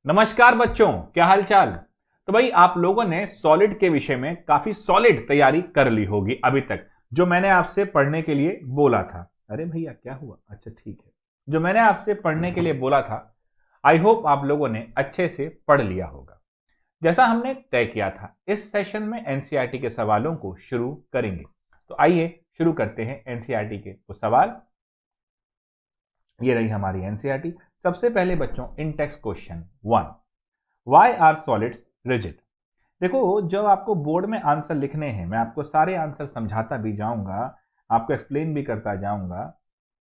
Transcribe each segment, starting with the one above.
नमस्कार बच्चों, क्या हाल चाल। तो भाई आप लोगों ने सॉलिड के विषय में काफी सॉलिड तैयारी कर ली होगी अभी तक, जो मैंने आपसे पढ़ने के लिए बोला था। अरे भैया क्या हुआ? अच्छा ठीक है, जो मैंने आपसे पढ़ने के लिए बोला था आई होप आप लोगों ने अच्छे से पढ़ लिया होगा। जैसा हमने तय किया था, इस सेशन में एनसीईआरटी के सवालों को शुरू करेंगे। तो आइए शुरू करते हैं एनसीईआरटी के वो सवाल। ये रही हमारी एनसीईआरटी। सबसे पहले बच्चों, in text question 1, why are solids rigid. देखो, जब आपको बोर्ड में आंसर लिखने हैं, मैं आपको सारे आंसर समझाता भी जाऊंगा, आपको एक्सप्लेन भी करता जाऊंगा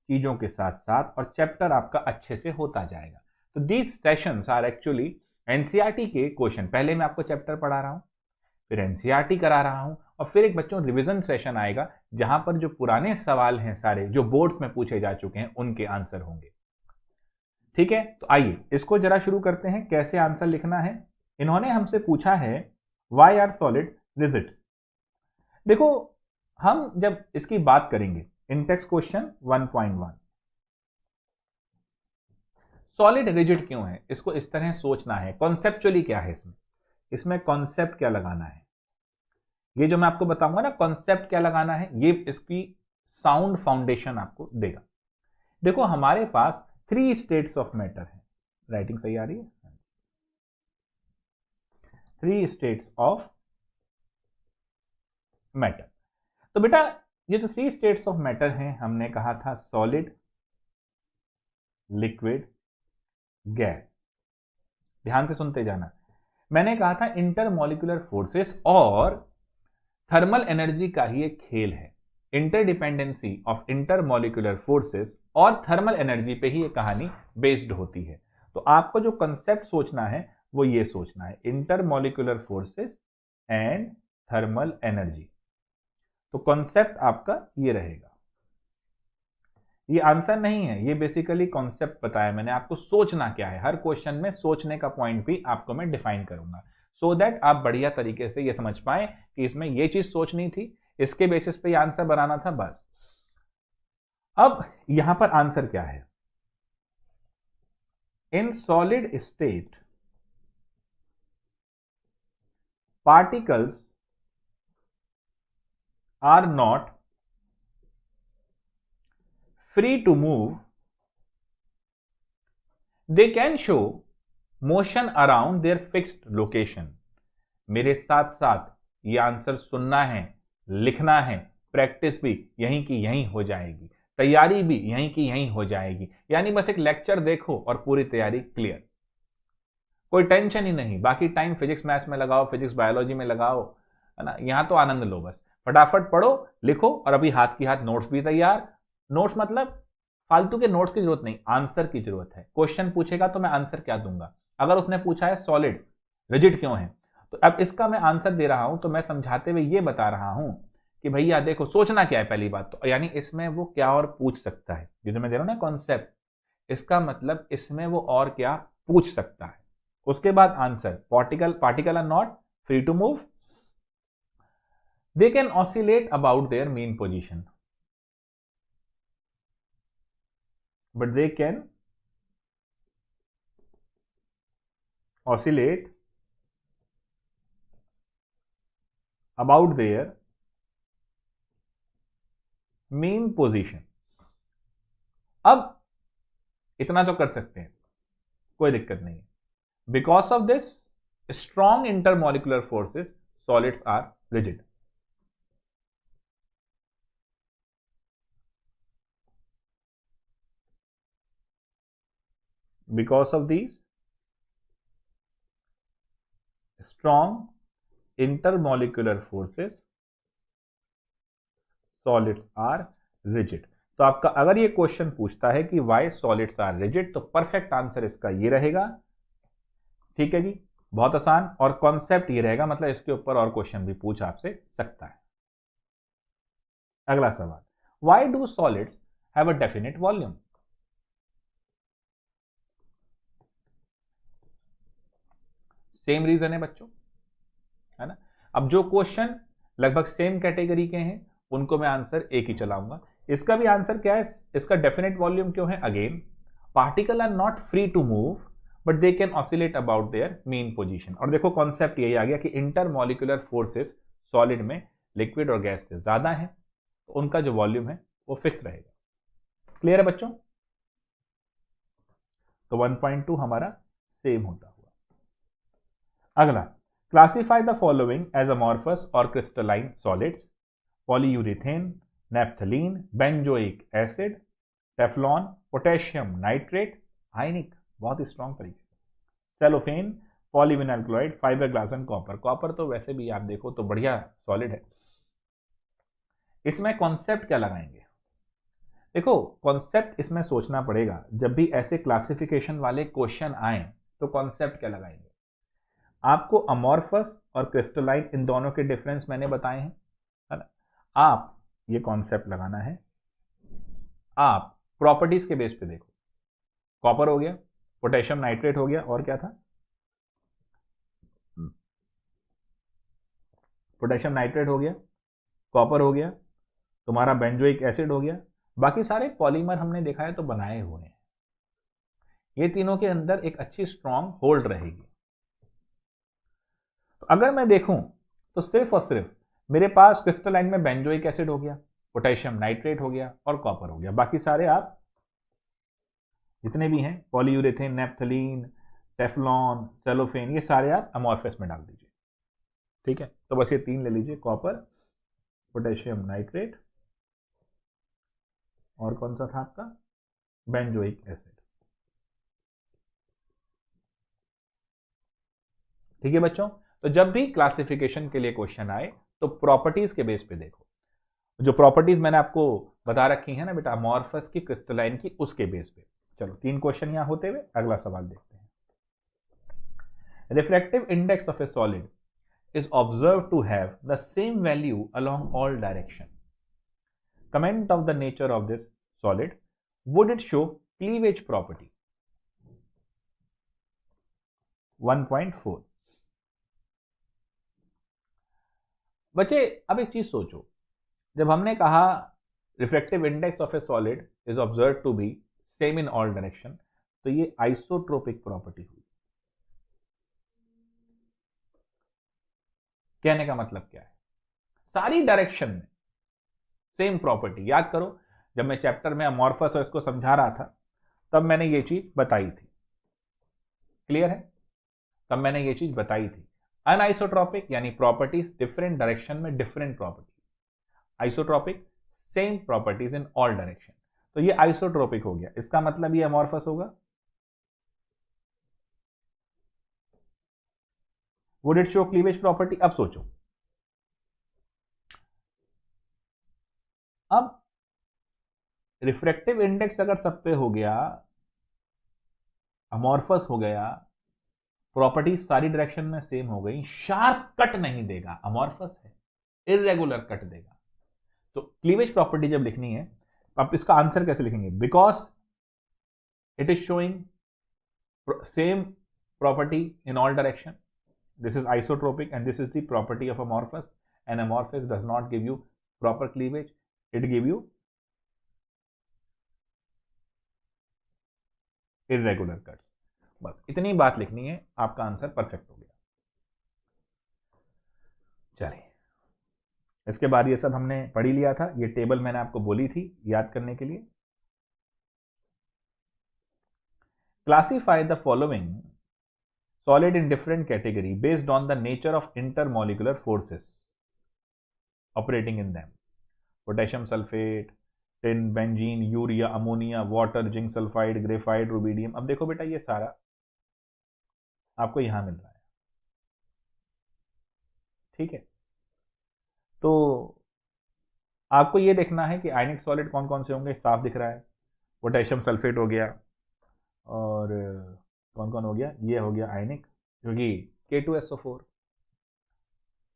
चीजों के साथ साथ, और चैप्टर आपका अच्छे से होता जाएगा। तो these sessions are actually NCERT के क्वेश्चन। पहले मैं आपको चैप्टर पढ़ा रहा हूं, फिर एनसीईआरटी करा रहा हूं, और फिर एक बच्चों रिवीजन सेशन आएगा जहां पर जो पुराने सवाल हैं सारे जो बोर्ड्स में पूछे जा चुके हैं उनके आंसर होंगे। ठीक है, तो आइए इसको जरा शुरू करते हैं। कैसे आंसर लिखना है, इन्होंने हमसे पूछा है वाई आर सॉलिड रिजिड्स। देखो, हम जब इसकी बात करेंगे, इन टेक्स्ट क्वेश्चन 1.1, सॉलिड रिजिड क्यों है, इसको इस तरह सोचना है। कॉन्सेप्चुअली क्या है इसमें, इसमें कॉन्सेप्ट क्या लगाना है, ये जो मैं आपको बताऊंगा ना, कॉन्सेप्ट क्या लगाना है, ये इसकी साउंड फाउंडेशन आपको देगा। देखो, हमारे पास 3 स्टेट्स ऑफ मैटर है। राइटिंग सही आ रही है? 3 स्टेट्स ऑफ मैटर। तो बेटा, ये जो 3 स्टेट्स ऑफ मैटर हैं, हमने कहा था सॉलिड, लिक्विड, गैस। ध्यान से सुनते जाना। मैंने कहा था इंटरमॉलिक्यूलर फोर्सेस और थर्मल एनर्जी का ही एक खेल है। इंटरडिपेंडेंसी ऑफ इंटरमॉलिक्यूलर फोर्सेस और थर्मल एनर्जी पे ही ये कहानी बेस्ड होती है। तो आपको जो कंसेप्ट सोचना है वो ये सोचना है, intermolecular forces and thermal energy. तो कॉन्सेप्ट आपका ये रहेगा। ये आंसर नहीं है, ये बेसिकली कॉन्सेप्ट बताया मैंने आपको, सोचना क्या है। हर क्वेश्चन में सोचने का पॉइंट भी आपको मैं डिफाइन करूंगा, सो दैट आप बढ़िया तरीके से ये समझ पाए कि इसमें ये चीज सोचनी थी, इसके बेसिस पे ये आंसर बनाना था, बस। अब यहां पर आंसर क्या है, in solid state particles are not free to move, they can show motion around their fixed location। मेरे साथ साथ ये आंसर सुनना है, लिखना है, प्रैक्टिस भी यहीं की यहीं हो जाएगी, तैयारी भी यहीं की यहीं हो जाएगी। यानी बस एक लेक्चर देखो और पूरी तैयारी क्लियर, कोई टेंशन ही नहीं। बाकी टाइम फिजिक्स मैथ्स में लगाओ, फिजिक्स बायोलॉजी में लगाओ, है ना। यहां तो आनंद लो, बस फटाफट पढ़ो, लिखो, और अभी हाथ की हाथ नोट्स भी तैयार। नोट्स मतलब फालतू के नोट्स की जरूरत नहीं, आंसर की जरूरत है। क्वेश्चन पूछेगा तो मैं आंसर क्या दूंगा। अगर उसने पूछा है सॉलिड रिजिड क्यों है, तो अब इसका मैं आंसर दे रहा हूं, तो मैं समझाते हुए ये बता रहा हूं कि भैया देखो, सोचना क्या है पहली बात तो, यानी इसमें वो क्या और पूछ सकता है। जिसे मैं दे रहा हूं ना कॉन्सेप्ट, इसका मतलब इसमें वो और क्या पूछ सकता है। उसके बाद answer, particle are not free to move, they can oscillate about their mean position, but they can oscillate about their mean position। अब इतना तो कर सकते हैं, कोई दिक्कत नहीं है। Because of this strong intermolecular forces solids are rigid. Because of these strong intermolecular forces solids are rigid। तो आपका अगर ये क्वेश्चन पूछता है कि why solids are rigid, तो परफेक्ट आंसर इसका ये रहेगा। ठीक है जी, बहुत आसान, और कॉन्सेप्ट ये रहेगा, मतलब इसके ऊपर और क्वेश्चन भी पूछ आपसे सकता है। अगला सवाल, why do solids have a definite volume। Same reason है बच्चों, है ना। अब जो क्वेश्चन लगभग सेम कैटेगरी के हैं उनको मैं आंसर एक ही चलाऊंगा। इसका भी आंसर क्या है, इसका डेफिनेट वॉल्यूम क्यों है, again particle are not free to move, but they can oscillate about their mean position. और देखो कॉन्सेप्ट यही आ गया कि इंटरमॉलिक्यूलर फोर्सेस सॉलिड में लिक्विड और गैस से ज्यादा है, तो उनका जो वॉल्यूम है वो फिक्स रहेगा। क्लियर है बच्चों? तो 1.2 हमारा सेम होता हुआ। अगला, classify the following as amorphous और crystalline solids: polyurethane, naphthalene, benzoic acid, Teflon, potassium nitrate, ionic, बहुत ही स्ट्रॉन्ग तरीके से, cellophane, polyvinyl chloride, fibreglass and copper. Copper तो वैसे भी आप देखो तो बढ़िया सॉलिड है। इसमें कॉन्सेप्ट क्या लगाएंगे? देखो कॉन्सेप्ट इसमें सोचना पड़ेगा, जब भी ऐसे क्लासिफिकेशन वाले क्वेश्चन आए तो कॉन्सेप्ट क्या लगाएंगे। आपको अमॉर्फस और क्रिस्टलाइन इन दोनों के डिफरेंस मैंने बताए हैं, है ना? आप ये कॉन्सेप्ट लगाना है। आप प्रॉपर्टीज के बेस पे देखो, कॉपर हो गया, पोटेशियम नाइट्रेट हो गया, और क्या था? पोटेशियम नाइट्रेट हो गया, कॉपर हो गया, तुम्हारा बेंजोइक एसिड हो गया, बाकी सारे पॉलीमर हमने देखा है तो बनाए हुए हैं। ये तीनों के अंदर एक अच्छी स्ट्रॉन्ग होल्ड रहेगी। तो अगर मैं देखूं तो सिर्फ और सिर्फ मेरे पास क्रिस्टलाइन में बेंजोइक एसिड हो गया, पोटेशियम नाइट्रेट हो गया और कॉपर हो गया। बाकी सारे आप जितने भी हैं, पॉलीयूरेथेन, नैप्थलीन, टेफ्लॉन, सेलोफेन, ये सारे आप अमॉर्फस में डाल दीजिए। ठीक है, तो बस ये तीन ले लीजिए, कॉपर, पोटेशियम नाइट्रेट और कौन सा था आपका? Benzoic acid. ठीक है बच्चों, तो जब भी क्लासिफिकेशन के लिए क्वेश्चन आए तो प्रॉपर्टीज के बेस पे देखो। जो प्रॉपर्टीज मैंने आपको बता रखी है ना बेटा, अमॉर्फस की, क्रिस्टलाइन की, उसके बेस पे। चलो 3 क्वेश्चन यहां होते हुए अगला सवाल देखते हैं। Refractive index of a solid is observed to have the same value along all direction. Comment of the nature of this solid. Would it show cleavage property? 1.4। बच्चे अब एक चीज सोचो, जब हमने कहा refractive index of a solid is observe to be same in all direction, तो ये आइसोट्रोपिक प्रॉपर्टी हुई। कहने का मतलब क्या है? सारी डायरेक्शन में सेम प्रॉपर्टी। याद करो, जब मैं चैप्टर में अमॉर्फस और इसको समझा रहा था तब मैंने ये चीज बताई थी। क्लियर है? तब मैंने ये चीज बताई थी। अनआइसोट्रॉपिक यानी प्रॉपर्टीज डिफरेंट डायरेक्शन में different properties, isotropic same properties इन ऑल डायरेक्शन। तो ये आइसोट्रोपिक हो गया, इसका मतलब ये अमॉर्फस होगा। Would it show cleavage property? अब सोचो, अब रिफ्रैक्टिव इंडेक्स अगर सब पे हो गया, अमॉर्फस हो गया, प्रॉपर्टीज सारी डायरेक्शन में सेम हो गई, शार्प कट नहीं देगा, अमॉर्फस है, इरेगुलर कट देगा। तो क्लीवेज प्रॉपर्टी जब लिखनी है, अब इसका आंसर कैसे लिखेंगे? Because it is showing same property in all direction, this is isotropic and this is the property of amorphous, and amorphous does not give you proper cleavage, it give you irregular cuts। बस इतनी बात लिखनी है, आपका answer perfect हो गया। चलिए, इसके बाद ये सब हमने पढ़ ही लिया था, ये टेबल मैंने आपको बोली थी याद करने के लिए। Classify the following solid in different category based on the nature of intermolecular forces operating in them: potassium sulfate, tin, benzene, urea, ammonia, water, zinc sulphide, graphite, rubidium. अब देखो बेटा, ये सारा आपको यहां मिल रहा है। ठीक है, तो आपको ये देखना है कि आयनिक सॉलिड कौन कौन से होंगे। साफ दिख रहा है, पोटेशियम सल्फेट हो गया, और कौन कौन हो गया? ये हो गया आयनिक, क्योंकि K2SO4।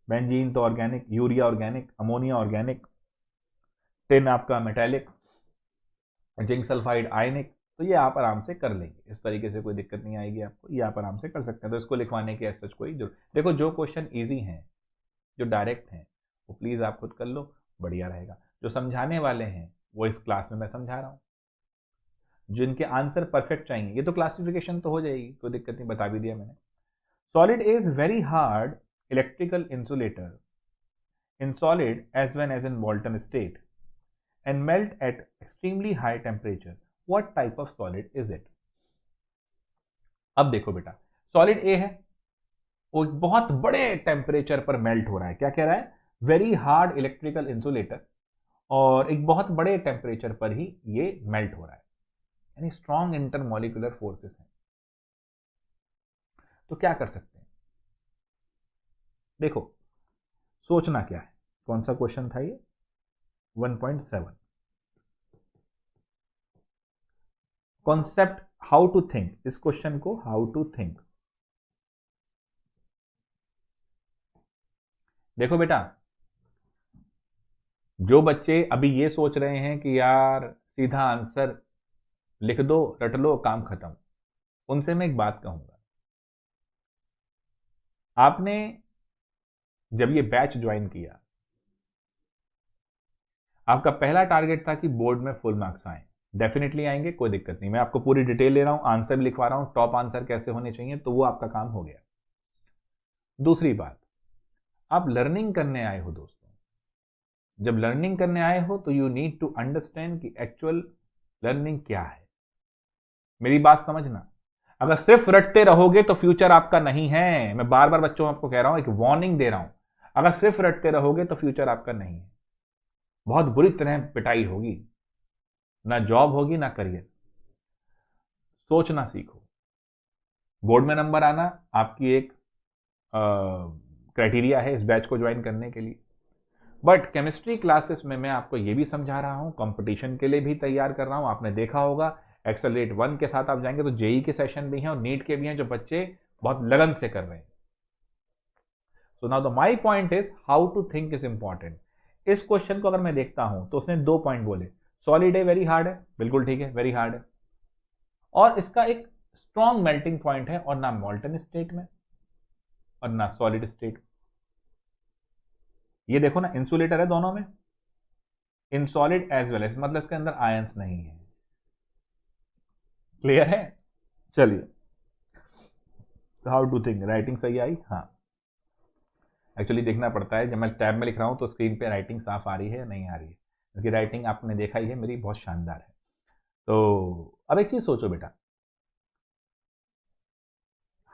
बेंजीन तो organic, urea organic, ammonia organic, tin आपका मेटेलिक, जिंक सल्फाइड आयनिक। तो ये आप आराम से कर लेंगे, इस तरीके से कोई दिक्कत नहीं आएगी आपको, ये आप आराम से कर सकते हैं। तो इसको लिखवाने की ऐसा कोई जरूरत। देखो, जो क्वेश्चन ईजी हैं, जो डायरेक्ट हैं, वो प्लीज़ आप खुद कर लो, बढ़िया रहेगा। जो समझाने वाले हैं वो इस क्लास में मैं समझा रहा हूँ। जिनके आंसर परफेक्ट चाहिए। ये तो क्लासिफिकेशन तो हो जाएगी, कोई दिक्कत नहीं, बता भी दिया मैंने। Solid is very hard electrical insulator in solid as well as in molten state and melt at extremely high temperature. What type of solid is it? अब देखो बेटा, सॉलिड ए है, वो एक बहुत बड़े टेम्परेचर पर मेल्ट हो रहा है। क्या कह रहा है? वेरी हार्ड इलेक्ट्रिकल इंसुलेटर, और एक बहुत बड़े टेम्परेचर पर ही ये मेल्ट हो रहा है, यानी स्ट्रॉन्ग इंटरमोलिकुलर फोर्सेस हैं। तो क्या कर सकते हैं? देखो, सोचना क्या है। कौन सा क्वेश्चन था ये? 1.7 कॉन्सेप्ट हाउ टू थिंक। इस क्वेश्चन को हाउ टू थिंक। देखो बेटा, जो बच्चे अभी ये सोच रहे हैं कि यार सीधा आंसर लिख दो, रट लो, काम खत्म, उनसे मैं एक बात कहूंगा। आपने जब ये बैच ज्वाइन किया, आपका पहला टारगेट था कि बोर्ड में फुल मार्क्स आए। डेफिनेटली आएंगे, कोई दिक्कत नहीं, मैं आपको पूरी डिटेल ले रहा हूं, आंसर भी लिखवा रहा हूं, टॉप आंसर कैसे होने चाहिए, तो वो आपका काम हो गया। दूसरी बात, आप लर्निंग करने आए हो दोस्तों। जब लर्निंग करने आए हो तो यू नीड टू अंडरस्टैंड कि एक्चुअल लर्निंग क्या है। मेरी बात समझना, अगर सिर्फ रटते रहोगे तो फ्यूचर आपका नहीं है। मैं बार बार बच्चों आपको कह रहा हूं, एक वार्निंग दे रहा हूं, अगर सिर्फ रटते रहोगे तो फ्यूचर आपका नहीं है। बहुत बुरी तरह पिटाई होगी, ना जॉब होगी ना करियर। सोचना सीखो। बोर्ड में नंबर आना आपकी एक क्राइटेरिया है इस बैच को ज्वाइन करने के लिए, बट केमिस्ट्री क्लासेस में मैं आपको ये भी समझा रहा हूं, कंपटीशन के लिए भी तैयार कर रहा हूं। आपने देखा होगा एक्सेलरेट 1 के साथ आप जाएंगे तो जेई के सेशन भी हैं और नीट के भी हैं, जो बच्चे बहुत लगन से कर रहे हैं। So now the my point is how to think is important. इस क्वेश्चन को अगर मैं देखता हूं तो उसने 2 पॉइंट बोले। सॉलिड है, वेरी हार्ड है, बिल्कुल ठीक है, वेरी हार्ड है, और इसका एक स्ट्रॉन्ग मेल्टिंग पॉइंट है, और ना मोल्टन स्टेट में और ना सॉलिड स्टेट। ये देखो ना, इंसुलेटर है दोनों में, in solid as well as, मतलब इसके अंदर आयंस नहीं है। क्लियर है? चलिए, हाउ टू थिंक, राइटिंग सही आई? हाँ, एक्चुअली देखना पड़ता है, जब मैं टैब में लिख रहा हूं तो स्क्रीन पे राइटिंग साफ आ रही है या नहीं आ रही है, क्योंकि राइटिंग आपने देखा ही है मेरी बहुत शानदार है। तो अब एक चीज सोचो बेटा,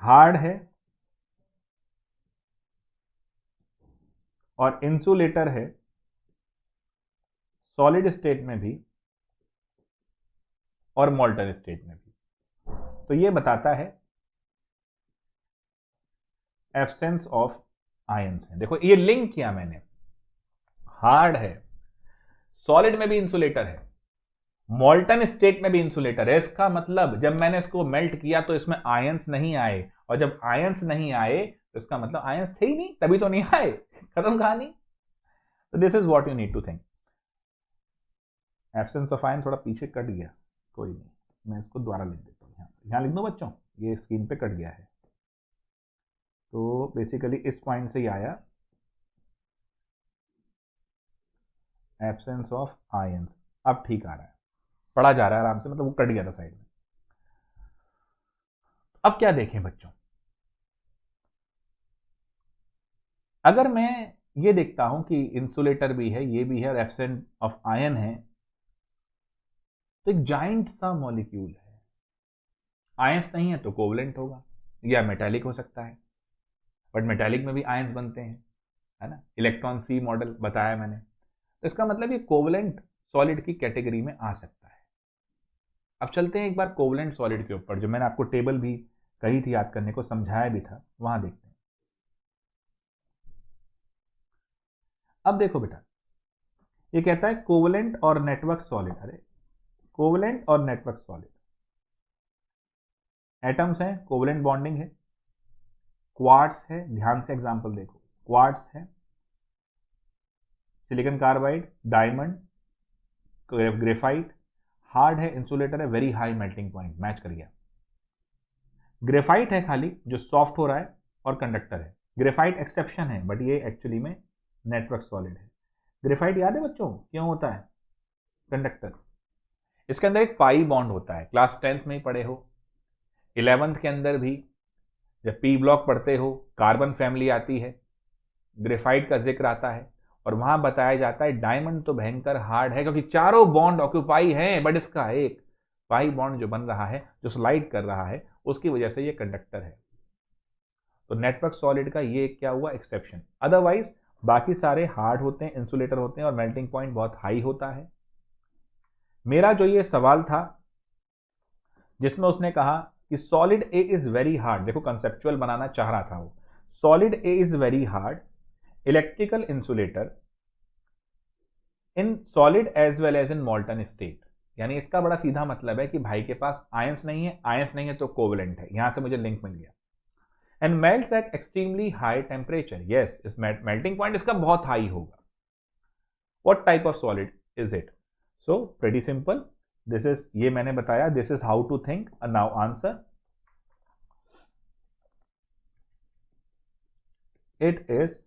हार्ड है और इंसुलेटर है सॉलिड स्टेट में भी और मोल्टन स्टेट में भी, तो ये बताता है एब्सेंस ऑफ आयंस है। देखो ये लिंक किया मैंने, हार्ड है, सॉलिड में भी इंसुलेटर है, मोल्टन स्टेट में भी इंसुलेटर है। इसका मतलब जब मैंने इसको मेल्ट किया तो इसमें आयंस नहीं आए, और जब आयंस नहीं आए तो इसका मतलब आयंस थे ही नहीं, तभी तो नहीं आए। खत्म कहानी। तो this is what you need to think. Absence of ion थोड़ा पीछे कट गया, कोई नहीं, मैं इसको दोबारा लिख देता हूँ। यहां लिख दूं बच्चों, ये स्क्रीन पे कट गया है। तो बेसिकली इस पॉइंट से ही आया एब्सेंस ऑफ आयंस। अब ठीक आ रहा है, पढ़ा जा रहा है आराम से, मतलब वो कट गया था साइड में। अब क्या देखें बच्चों, अगर मैं ये देखता हूं कि इंसुलेटर भी है, ये भी है, और एब्सेंट ऑफ आयन है, तो एक जाइंट सा मॉलिक्यूल है। आयंस नहीं है तो कोवलेंट होगा या मेटालिक हो सकता है, बट मेटालिक में भी आयंस बनते हैं, है ना, इलेक्ट्रॉन सी मॉडल बताया मैंने। तो इसका मतलब ये कोवलेंट सॉलिड की कैटेगरी में आ सकता है। अब चलते हैं एक बार कोवलेंट सॉलिड के ऊपर, जो मैंने आपको टेबल भी कही थी याद करने को, समझाया भी था, वहां देखते हैं। अब देखो बेटा, ये कहता है कोवलेंट और नेटवर्क सॉलिड। अरे, कोवलेंट और नेटवर्क सॉलिड, एटम्स हैं, कोवलेंट बॉन्डिंग है, क्वार्ट्स है, ध्यान से एग्जांपल देखो, क्वार्ट्स है, silicon carbide, diamond, graphite, hard है, इंसुलेटर है, very high melting point, match कर गया। ग्रेफाइट है खाली जो सॉफ्ट हो रहा है और कंडक्टर है, ग्रेफाइट एक्सेप्शन है, बट ये एक्चुअली में नेटवर्क सॉलिड है। ग्रेफाइट याद है बच्चों क्यों होता है? कंडक्टर। इसके अंदर एक पाई बॉन्ड होता है, क्लास 10th में ही पढ़े हो, 11th के अंदर भी जब पी ब्लॉक पढ़ते हो कार्बन फैमिली आती है, ग्रेफाइट का जिक्र आता है और वहां बताया जाता है डायमंड तो भयंकर हार्ड है क्योंकि चारों बॉन्ड ऑक्यूपाई हैं, बट इसका एक पाई बॉन्ड जो बन रहा है, जो स्लाइड कर रहा है, उसकी वजह से ये कंडक्टर है। तो नेटवर्क सॉलिड का ये क्या हुआ, एक्सेप्शन। अदरवाइज बाकी सारे हार्ड होते हैं, इंसुलेटर होते हैं और मेल्टिंग पॉइंट बहुत हाई होता है। मेरा जो ये सवाल था जिसमें उसने कहा कि solid A is very hard, देखो कंसेप्चुअल बनाना चाह रहा था वो, solid A is very hard electrical insulator in solid as well as in molten state. यानी इसका बड़ा सीधा मतलब है कि भाई के पास आयंस नहीं है, आयंस नहीं है तो कोवेलेंट है, यहां से मुझे लिंक मिल गया। And melts at extremely high temperature, yes इस मेल्टिंग पॉइंट इसका बहुत हाई होगा। What type of solid is it? So pretty simple, this is, ये मैंने बताया, this is how to think. Now answer, it is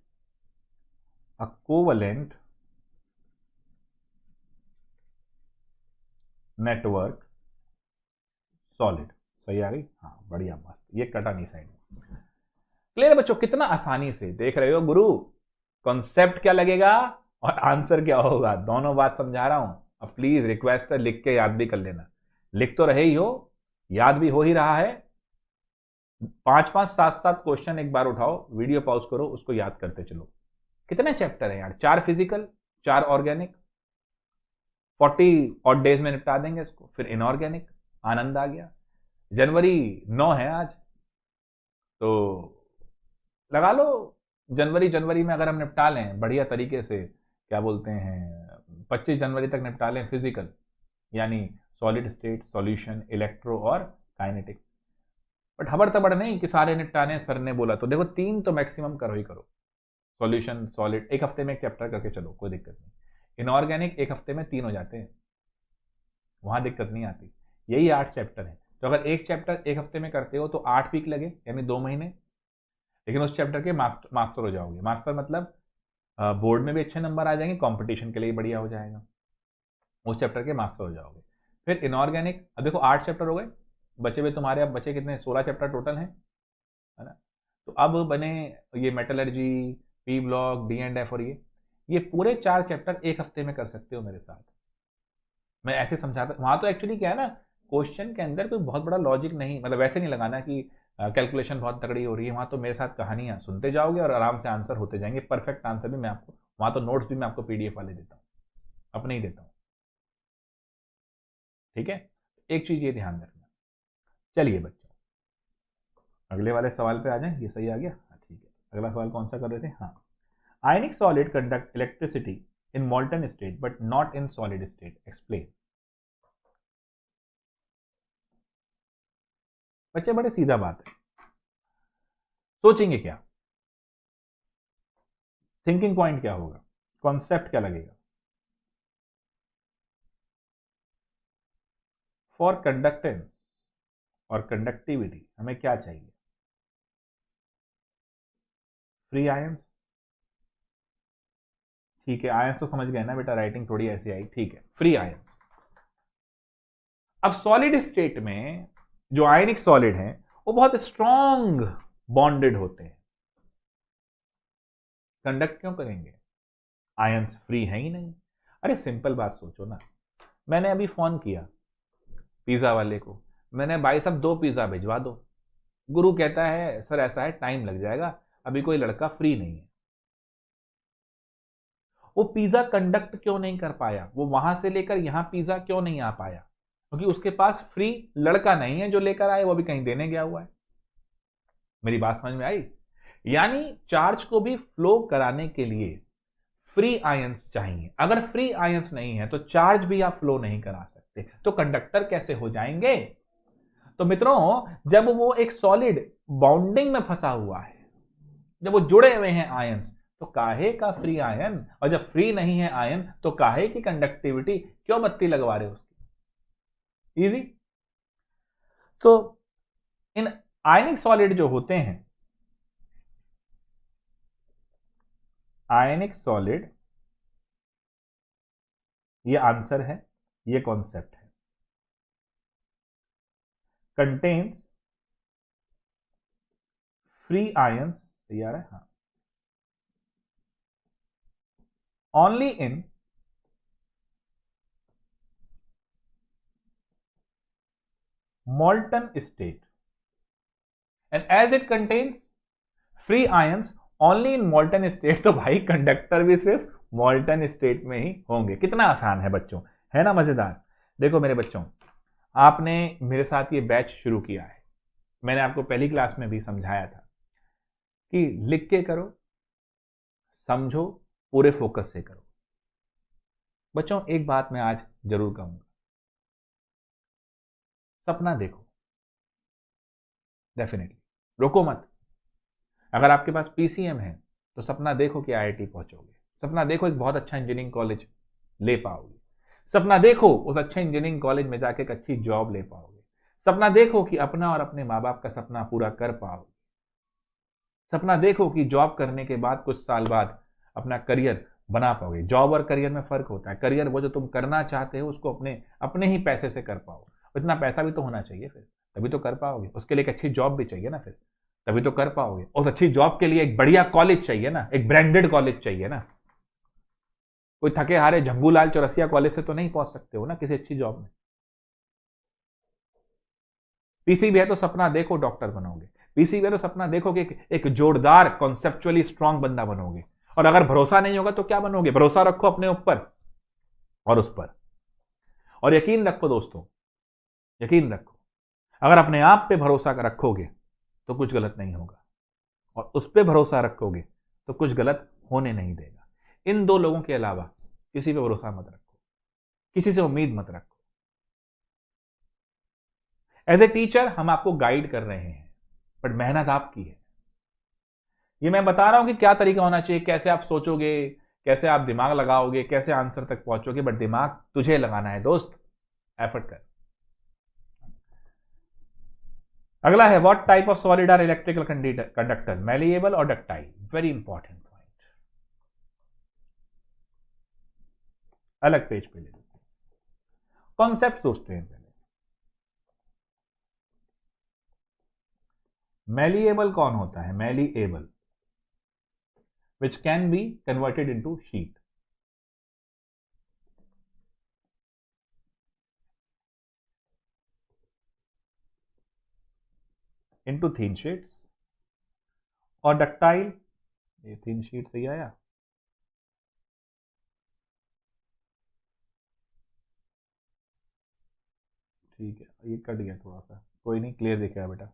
a covalent network solid. सही आ गई? हाँ बढ़िया, मस्त, ये कटा नहीं साइड में। क्लियर बच्चों? कितना आसानी से देख रहे हो गुरु, कॉन्सेप्ट क्या लगेगा और आंसर क्या होगा, दोनों बात समझा रहा हूं। अब प्लीज रिक्वेस्ट है, लिख के याद भी कर लेना, लिख तो रहे ही हो, याद भी हो ही रहा है। 5-5 7-7 क्वेश्चन एक बार उठाओ, वीडियो पॉज करो, उसको याद करते चलो। कितने चैप्टर है यार, 4 फिजिकल, 4 ऑर्गेनिक, 40 ऑड डेज में निपटा देंगे इसको, फिर इनऑर्गेनिक, आनंद आ गया। जनवरी 9 है आज, तो लगा लो जनवरी में अगर हम निपटा लें बढ़िया तरीके से, क्या बोलते हैं, 25 जनवरी तक निपटा लें फिजिकल, यानी सॉलिड स्टेट, सॉल्यूशन, इलेक्ट्रो और काइनेटिक्स। बट हबर तबड़ नहीं कि सारे निपटाने सर ने बोला, तो देखो 3 तो मैक्सिमम करो ही करो। सॉल्यूशन, सॉलिड, एक हफ्ते में एक चैप्टर करके चलो, कोई दिक्कत नहीं। इनऑर्गेनिक एक हफ्ते में 3 हो जाते हैं, वहां दिक्कत नहीं आती। यही 8 चैप्टर है, तो अगर एक चैप्टर एक हफ्ते में करते हो तो 8 वीक लगे, यानी 2 महीने, लेकिन उस चैप्टर के मास्टर हो जाओगे। मास्टर मतलब बोर्ड में भी अच्छे नंबर आ जाएंगे, कंपटीशन के लिए बढ़िया हो जाएगा, उस चैप्टर के मास्टर हो जाओगे। फिर इनऑर्गेनिक, अब देखो 8 चैप्टर हो गए, बचे हुए तुम्हारे, अब बचे कितने, 16 चैप्टर टोटल हैं, है ना। तो अब बने ये metallurgy, P block, D and F, और ये पूरे 4 चैप्टर एक हफ्ते में कर सकते हो मेरे साथ। मैं ऐसे समझाता, वहां तो एक्चुअली क्या है ना, क्वेश्चन के अंदर कोई बहुत बड़ा लॉजिक नहीं, मतलब वैसे नहीं लगाना कि कैलकुलेशन बहुत तगड़ी हो रही है, वहां तो मेरे साथ कहानियां सुनते जाओगे और आराम से आंसर होते जाएंगे, परफेक्ट आंसर भी मैं आपको, वहां तो नोट्स भी मैं आपको पीडीएफ वाले देता हूँ, अपने ही देता हूँ, ठीक है। एक चीज ये ध्यान रखना। चलिए बच्चों, अगले वाले सवाल पे आ जाए, ये सही आ गया, हाँ ठीक है। अगला सवाल कौन सा कर रहे थे, हाँ, आयनिक solid conduct electricity in molten state but not in solid state, explain. बच्चे बड़े सीधा बात है, सोचेंगे क्या, थिंकिंग पॉइंट क्या होगा, कॉन्सेप्ट क्या लगेगा। फॉर कंडक्टेंस और कंडक्टिविटी हमें क्या चाहिए, फ्री आयंस। ठीक है, आयंस तो समझ गए ना बेटा, राइटिंग थोड़ी ऐसी आई, ठीक है, फ्री आयंस। अब सॉलिड स्टेट में जो आयनिक सॉलिड हैं वो बहुत स्ट्रॉन्ग बॉन्डेड होते हैं, कंडक्ट क्यों करेंगे, आयंस फ्री है ही नहीं। अरे सिंपल बात सोचो ना, मैंने अभी फोन किया पिज्जा वाले को, मैंने भाई साहब 2 पिज्जा भिजवा दो, गुरु कहता है सर ऐसा है टाइम लग जाएगा, अभी कोई लड़का फ्री नहीं है। वो पिज्जा कंडक्ट क्यों नहीं कर पाया, वो वहां से लेकर यहां पिज्जा क्यों नहीं आ पाया, क्योंकि उसके पास फ्री लड़का नहीं है जो लेकर आए, वो भी कहीं देने गया हुआ है। मेरी बात समझ में आई? यानी चार्ज को भी फ्लो कराने के लिए फ्री आयंस चाहिए, अगर फ्री आयंस नहीं है तो चार्ज भी आप फ्लो नहीं करा सकते, तो कंडक्टर कैसे हो जाएंगे। तो मित्रों, जब वो एक सॉलिड बाउंडिंग में फंसा हुआ है, जब वो जुड़े हुए हैं आयंस, तो काहे का फ्री आयन, और जब फ्री नहीं है आयन तो काहे की कंडक्टिविटी, क्यों बत्ती लगवा रहे हो उसकी, इजी। तो इन आयनिक सॉलिड जो होते हैं, आयनिक सॉलिड, ये आंसर है, ये कॉन्सेप्ट है, कंटेन्स फ्री आयंस, सही आ रहा है, हाँ, only in molten state and as it contains free ions only in molten state, तो भाई कंडक्टर भी सिर्फ molten state में ही होंगे। कितना आसान है बच्चों, है ना मजेदार। देखो मेरे बच्चों, आपने मेरे साथ ये बैच शुरू किया है, मैंने आपको पहली क्लास में भी समझाया था कि लिख के करो, समझो, पूरे फोकस से करो। बच्चों एक बात मैं आज जरूर कहूंगा, सपना देखो, डेफिनेटली रोको मत। अगर आपके पास पीसीएम है तो सपना देखो कि आईआईटी पहुंचोगे, सपना देखो एक बहुत अच्छा इंजीनियरिंग कॉलेज ले पाओगे, सपना देखो उस अच्छे इंजीनियरिंग कॉलेज में जाके एक अच्छी जॉब ले पाओगे, सपना देखो कि अपना और अपने माँ बाप का सपना पूरा कर पाओगे, सपना देखो कि जॉब करने के बाद कुछ साल बाद अपना करियर बना पाओगे। जॉब और करियर में फर्क होता है, करियर वो जो तुम करना चाहते हो उसको अपने अपने ही पैसे से कर पाओ, इतना पैसा भी तो होना चाहिए फिर, तभी तो कर पाओगे। उसके लिए एक अच्छी जॉब भी चाहिए ना, फिर तभी तो कर पाओगे। उस अच्छी जॉब के लिए एक बढ़िया कॉलेज चाहिए ना, एक ब्रांडेड कॉलेज चाहिए ना। कोई थके हारे झंगूलाल चौरसिया कॉलेज से तो नहीं पहुंच सकते हो ना किसी अच्छी जॉब में। पीसीबी है तो सपना देखो डॉक्टर बनोगे, पीसीबी है तो सपना देखो कि एक जोरदार कॉन्सेप्चुअली स्ट्रांग बंदा बनोगे। और अगर भरोसा नहीं होगा तो क्या बनोगे? भरोसा रखो अपने ऊपर और उस पर, और यकीन रखो दोस्तों, यकीन रखो, अगर अपने आप पे भरोसा रखोगे तो कुछ गलत नहीं होगा, और उस पर भरोसा रखोगे तो कुछ गलत होने नहीं देगा। इन दो लोगों के अलावा किसी पे भरोसा मत रखो, किसी से उम्मीद मत रखो। एज ए टीचर हम आपको गाइड कर रहे हैं, बट मेहनत आपकी है। ये मैं बता रहा हूं कि क्या तरीका होना चाहिए, कैसे आप सोचोगे, कैसे आप दिमाग लगाओगे, कैसे आंसर तक पहुंचोगे, बट दिमाग तुझे लगाना है दोस्त, एफर्ट कर। अगला है what type of solid are electrical conductor, malleable और डक्टाइल। वेरी इंपॉर्टेंट पॉइंट, अलग पेज पे ले लेते हैं, कॉन्सेप्ट सोचते हैं पहले। मैलिएबल कौन होता है? Malleable which can be converted into sheet. into thin sheets। और डक्टाइल, ये थिन शीट सही आया, ठीक है, ये कट गया थोड़ा सा, कोई नहीं, क्लियर दिख रहा है बेटा,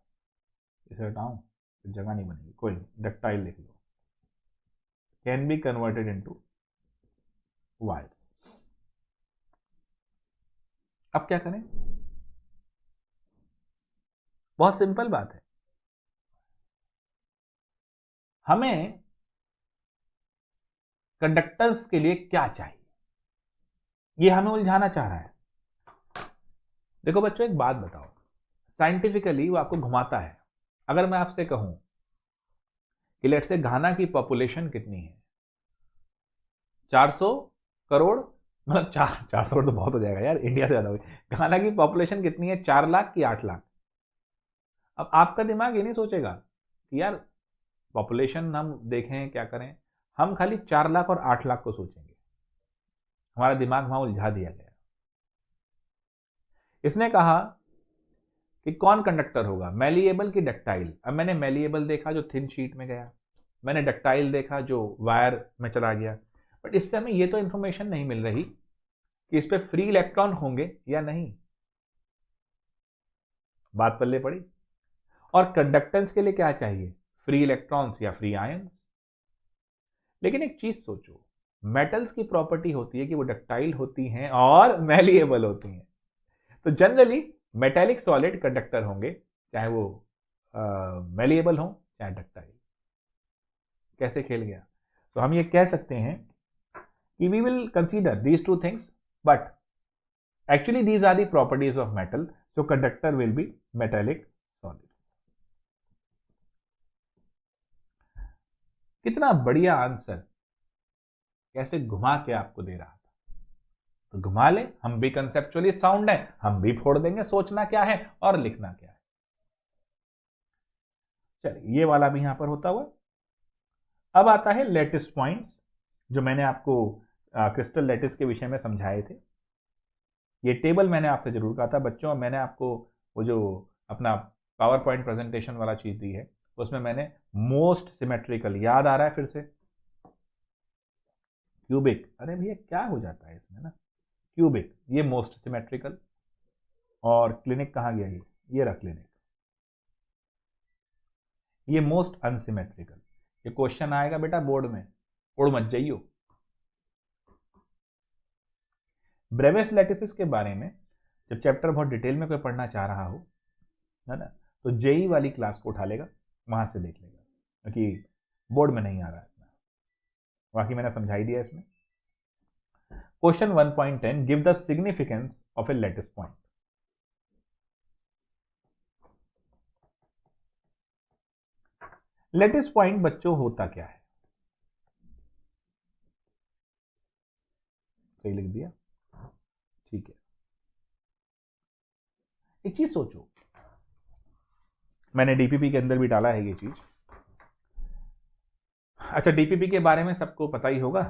इसे हटाऊं फिर जगह नहीं बनेगी, कोई नहीं, डक्टाइल लिख लो, can be converted into wires. अब क्या करें? बहुत सिंपल बात है, हमें कंडक्टर्स के लिए क्या चाहिए, ये हमें उलझाना चाह रहा है। देखो बच्चों एक बात बताओ, साइंटिफिकली वो आपको घुमाता है। अगर मैं आपसे कहूं कि लेट से घाना की पॉपुलेशन कितनी है, 400 करोड़, मतलब 400 करोड़ तो बहुत हो जाएगा यार, इंडिया से ज्यादा होगी। घाना की पॉपुलेशन कितनी है, 4 लाख की 8 लाख। अब आपका दिमाग ये नहीं सोचेगा कि यार पॉपुलेशन हम देखें क्या करें, हम खाली 4 लाख और 8 लाख को सोचेंगे। हमारा दिमाग वहां उलझा दिया गया। इसने कहा कि कौन कंडक्टर होगा, मैलिएबल की डक्टाइल। अब मैंने मैलिएबल देखा जो थिन शीट में गया, मैंने डक्टाइल देखा जो वायर में चला गया, बट इससे हमें ये तो इंफॉर्मेशन नहीं मिल रही कि इस पे फ्री इलेक्ट्रॉन होंगे या नहीं। बात पल्ले पड़ी। और कंडक्टेंस के लिए क्या चाहिए, फ्री इलेक्ट्रॉन्स या फ्री आयंस। लेकिन एक चीज सोचो, मेटल्स की प्रॉपर्टी होती है कि वो डक्टाइल होती हैं और मैलिएबल होती हैं, तो जनरली मेटेलिक सॉलिड कंडक्टर होंगे, चाहे वो मैलिएबल हो चाहे डक्टाइल। कैसे खेल गया? तो हम ये कह सकते हैं कि we will consider these two things, but actually these are the properties of metal, so conductor will be metallic solids. कितना बढ़िया आंसर, कैसे घुमा के आपको दे रहा था। तो घुमा ले, हम भी कंसेप्चुअली साउंड है, हम भी फोड़ देंगे सोचना क्या है और लिखना क्या है। चलिए ये वाला भी यहां पर होता हुआ। अब आता है लेटिस पॉइंट्स, जो मैंने आपको क्रिस्टल लेटिस के विषय में समझाए थे। ये टेबल मैंने आपसे जरूर कहा था बच्चों, मैंने आपको वो जो अपना पावर पॉइंट प्रेजेंटेशन वाला चीज दी है उसमें मैंने मोस्ट सिमेट्रिकल, याद आ रहा है फिर से, क्यूबिक, अरे भैया क्या हो जाता है इसमें ना, क्यूबिक ये मोस्ट सिमेट्रिकल, और क्लिनिक कहाँ गया, ये रहा क्लिनिक, ये मोस्ट अनसिमेट्रिकल। ये क्वेश्चन आएगा बेटा बोर्ड में, उड़ मत जाइयो। ब्रेविस लेटिसिस के बारे में जब चैप्टर बहुत डिटेल में कोई पढ़ना चाह रहा हो, है ना, तो जेई वाली क्लास को उठा लेगा, वहां से देख लेगा, क्योंकि बोर्ड में नहीं आ रहा है इतना, बाकी मैंने समझाई दिया इसमें। Question 1.10, give the significance of a lattice point. Lattice point बच्चों होता क्या है, सही लिख दिया, ठीक है। एक चीज सोचो, मैंने डीपीपी के अंदर भी डाला है ये चीज। अच्छा, डीपीपी के बारे में सबको पता ही होगा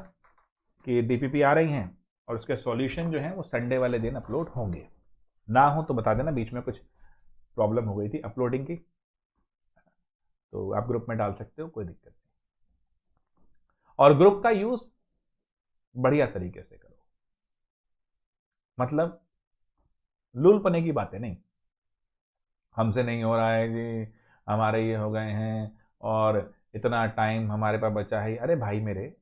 कि डीपीपी आ रही हैं और उसके सॉल्यूशन जो है वो संडे वाले दिन अपलोड होंगे। ना हो तो बता देना, बीच में कुछ प्रॉब्लम हो गई थी अपलोडिंग की, तो आप ग्रुप में डाल सकते हो, कोई दिक्कत नहीं। और ग्रुप का यूज बढ़िया तरीके से करो, मतलब लूलपने की बातें नहीं, हमसे नहीं हो रहा है जी, हमारे ये हो गए हैं और इतना टाइम हमारे पास बचा है। अरे भाई मेरे,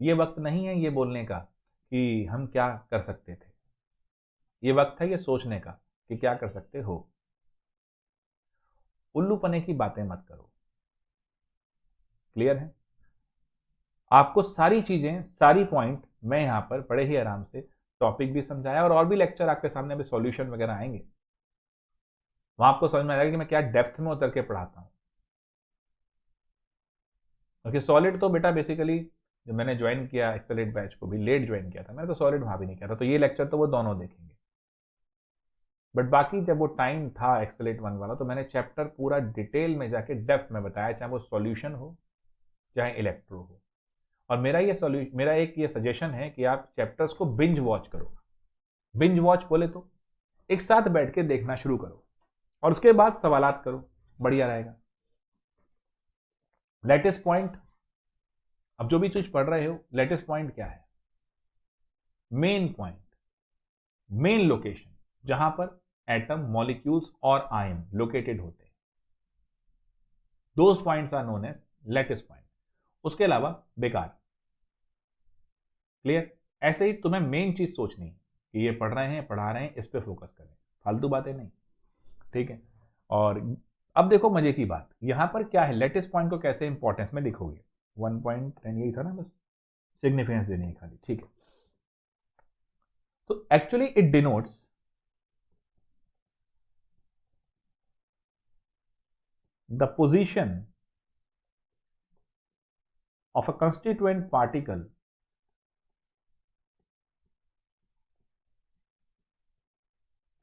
ये वक्त नहीं है ये बोलने का कि हम क्या कर सकते थे, ये वक्त है ये सोचने का कि क्या कर सकते हो। उल्लूपने की बातें मत करो, क्लियर है? आपको सारी चीजें, सारी पॉइंट मैं यहां पर बड़े ही आराम से टॉपिक भी समझाया, और भी लेक्चर आपके सामने अभी सॉल्यूशन वगैरह आएंगे, वहां आपको समझ में आएगा कि मैं क्या डेप्थ में उतर के पढ़ाता हूं। क्योंकि सॉलिड तो बेटा बेसिकली जब मैंने ज्वाइन किया एक्सेलेट बैच को भी लेट ज्वाइन किया था, मैंने तो सॉलिड वहां भी नहीं किया था, तो ये लेक्चर तो वो दोनों देखेंगे। बट बाकी जब वो टाइम था एक्सेलेट 1 वाला, तो मैंने चैप्टर पूरा डिटेल में जाके डेप्थ में बताया, चाहे वो सॉल्यूशन हो चाहे इलेक्ट्रो हो। और मेरा एक ये सजेशन है कि आप चैप्टर्स को बिंज वॉच करो। बिंज वॉच बोले तो एक साथ बैठ के देखना शुरू करो और उसके बाद सवालात करो, बढ़िया रहेगा। लेटेस्ट पॉइंट, अब जो भी चीज पढ़ रहे हो, लेटेस्ट पॉइंट क्या है? मेन पॉइंट, मेन लोकेशन जहां पर एटम, मॉलिक्यूल्स और आयन लोकेटेड होते हैं, those points are known as latest point. उसके अलावा बेकार, क्लियर? ऐसे ही तुम्हें मेन चीज सोचनी है कि ये पढ़ रहे हैं, पढ़ा रहे हैं, इस पे फोकस करें, फालतू बातें नहीं, ठीक है? और अब देखो मजे की बात, यहां पर क्या है, लेटेस्ट पॉइंट को कैसे इंपॉर्टेंस में लिखोगे? 1.10 यही था ना, बस सिग्निफिकेंस देनी है खाली, ठीक है? तो actually it denotes the position of a constituent particle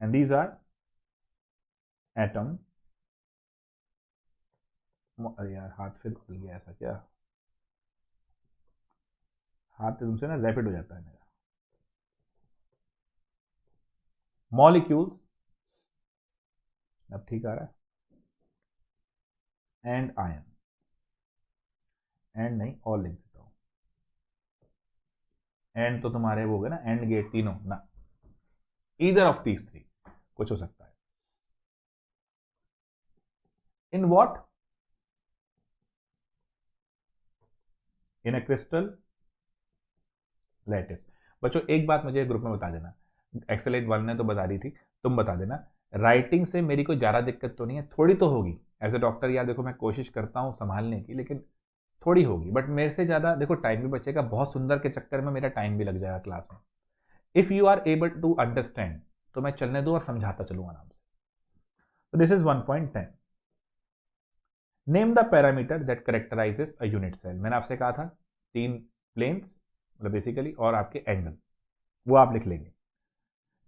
and these are atom। अरे यार हाथ फिर खुल गया, ऐसा क्या? हाथ तुमसे ना रैपिड हो जाता है मेरा। मॉलिक्यूल्स, अब ठीक आ रहा है, एंड आयन, एंड नहीं और लिख देता हूं, एंड तो तुम्हारे वो हो गए ना, एंड गेट तीनों ना, ईदर ऑफ दीज थ्री कुछ हो सकता है। In what? In a crystal lattice. बच्चों एक बात मुझे ग्रुप में बता देना, एक्सेलेट 1 ने तो बता दी थी, तुम बता देना, राइटिंग से मेरी कोई ज़्यादा दिक्कत तो नहीं है, थोड़ी तो होगी एज ए डॉक्टर, यार देखो मैं कोशिश करता हूँ संभालने की, लेकिन थोड़ी होगी, बट मेरे से ज़्यादा देखो टाइम भी बचेगा, बहुत सुंदर के चक्कर में मेरा टाइम भी लग जाएगा क्लास में। If you are able to understand तो मैं चलने दो और समझाता चलूँ आराम से। तो this is 1.10, name the parameter that characterises a unit cell. मैंने आपसे कहा था 3 प्लेन्स मतलब बेसिकली, और आपके एंगल, वो आप लिख लेंगे।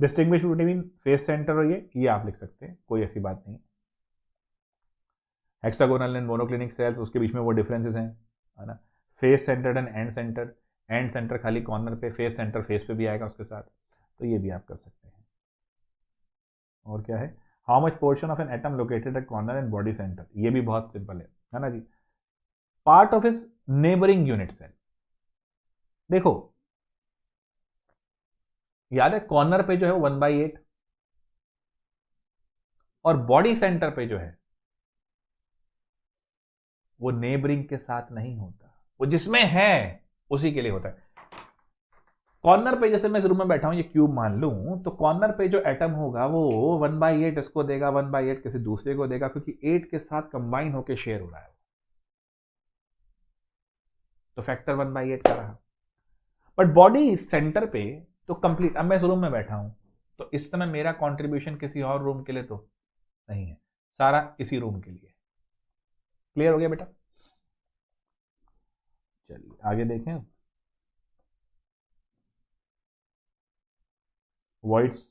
डिस्टिंग्विश बिटवीन फेस सेंटर और ये आप लिख सकते हैं, कोई ऐसी बात नहीं। हेक्सागोनल एंड मोनोक्लिनिक सेल्स, उसके बीच में वो डिफरेंसेस हैं, है ना। Face centred and and centre, and centre खाली कॉर्नर पे, फेस सेंटर फेस पे भी आएगा उसके साथ, तो ये भी आप कर सकते हैं। और क्या है, how much portion of an atom located at corner and body centre, ये भी बहुत सिंपल है ना जी। Part of is neighbouring unit cell, देखो याद है कॉर्नर पे जो है वो 1/8, और बॉडी सेंटर पे जो है वो नेबरिंग के साथ नहीं होता, वो जिसमें है उसी के लिए होता है। कॉर्नर पे जैसे मैं इस रूम में बैठा हूं, ये क्यूब मान लूं, तो कॉर्नर पे जो एटम होगा वो 1/8 इसको देगा, 1/8 किसी दूसरे को देगा, क्योंकि 8 के साथ कंबाइन होकर शेयर हो रहा है, तो फैक्टर 1/8 का रहा। बट बॉडी सेंटर पे तो कंप्लीट, अब मैं इस रूम में बैठा हूं, तो इस समय मेरा कंट्रीब्यूशन किसी और रूम के लिए तो नहीं है, सारा इसी रूम के लिए। क्लियर हो गया बेटा? चलिए आगे देखें। वॉइड्स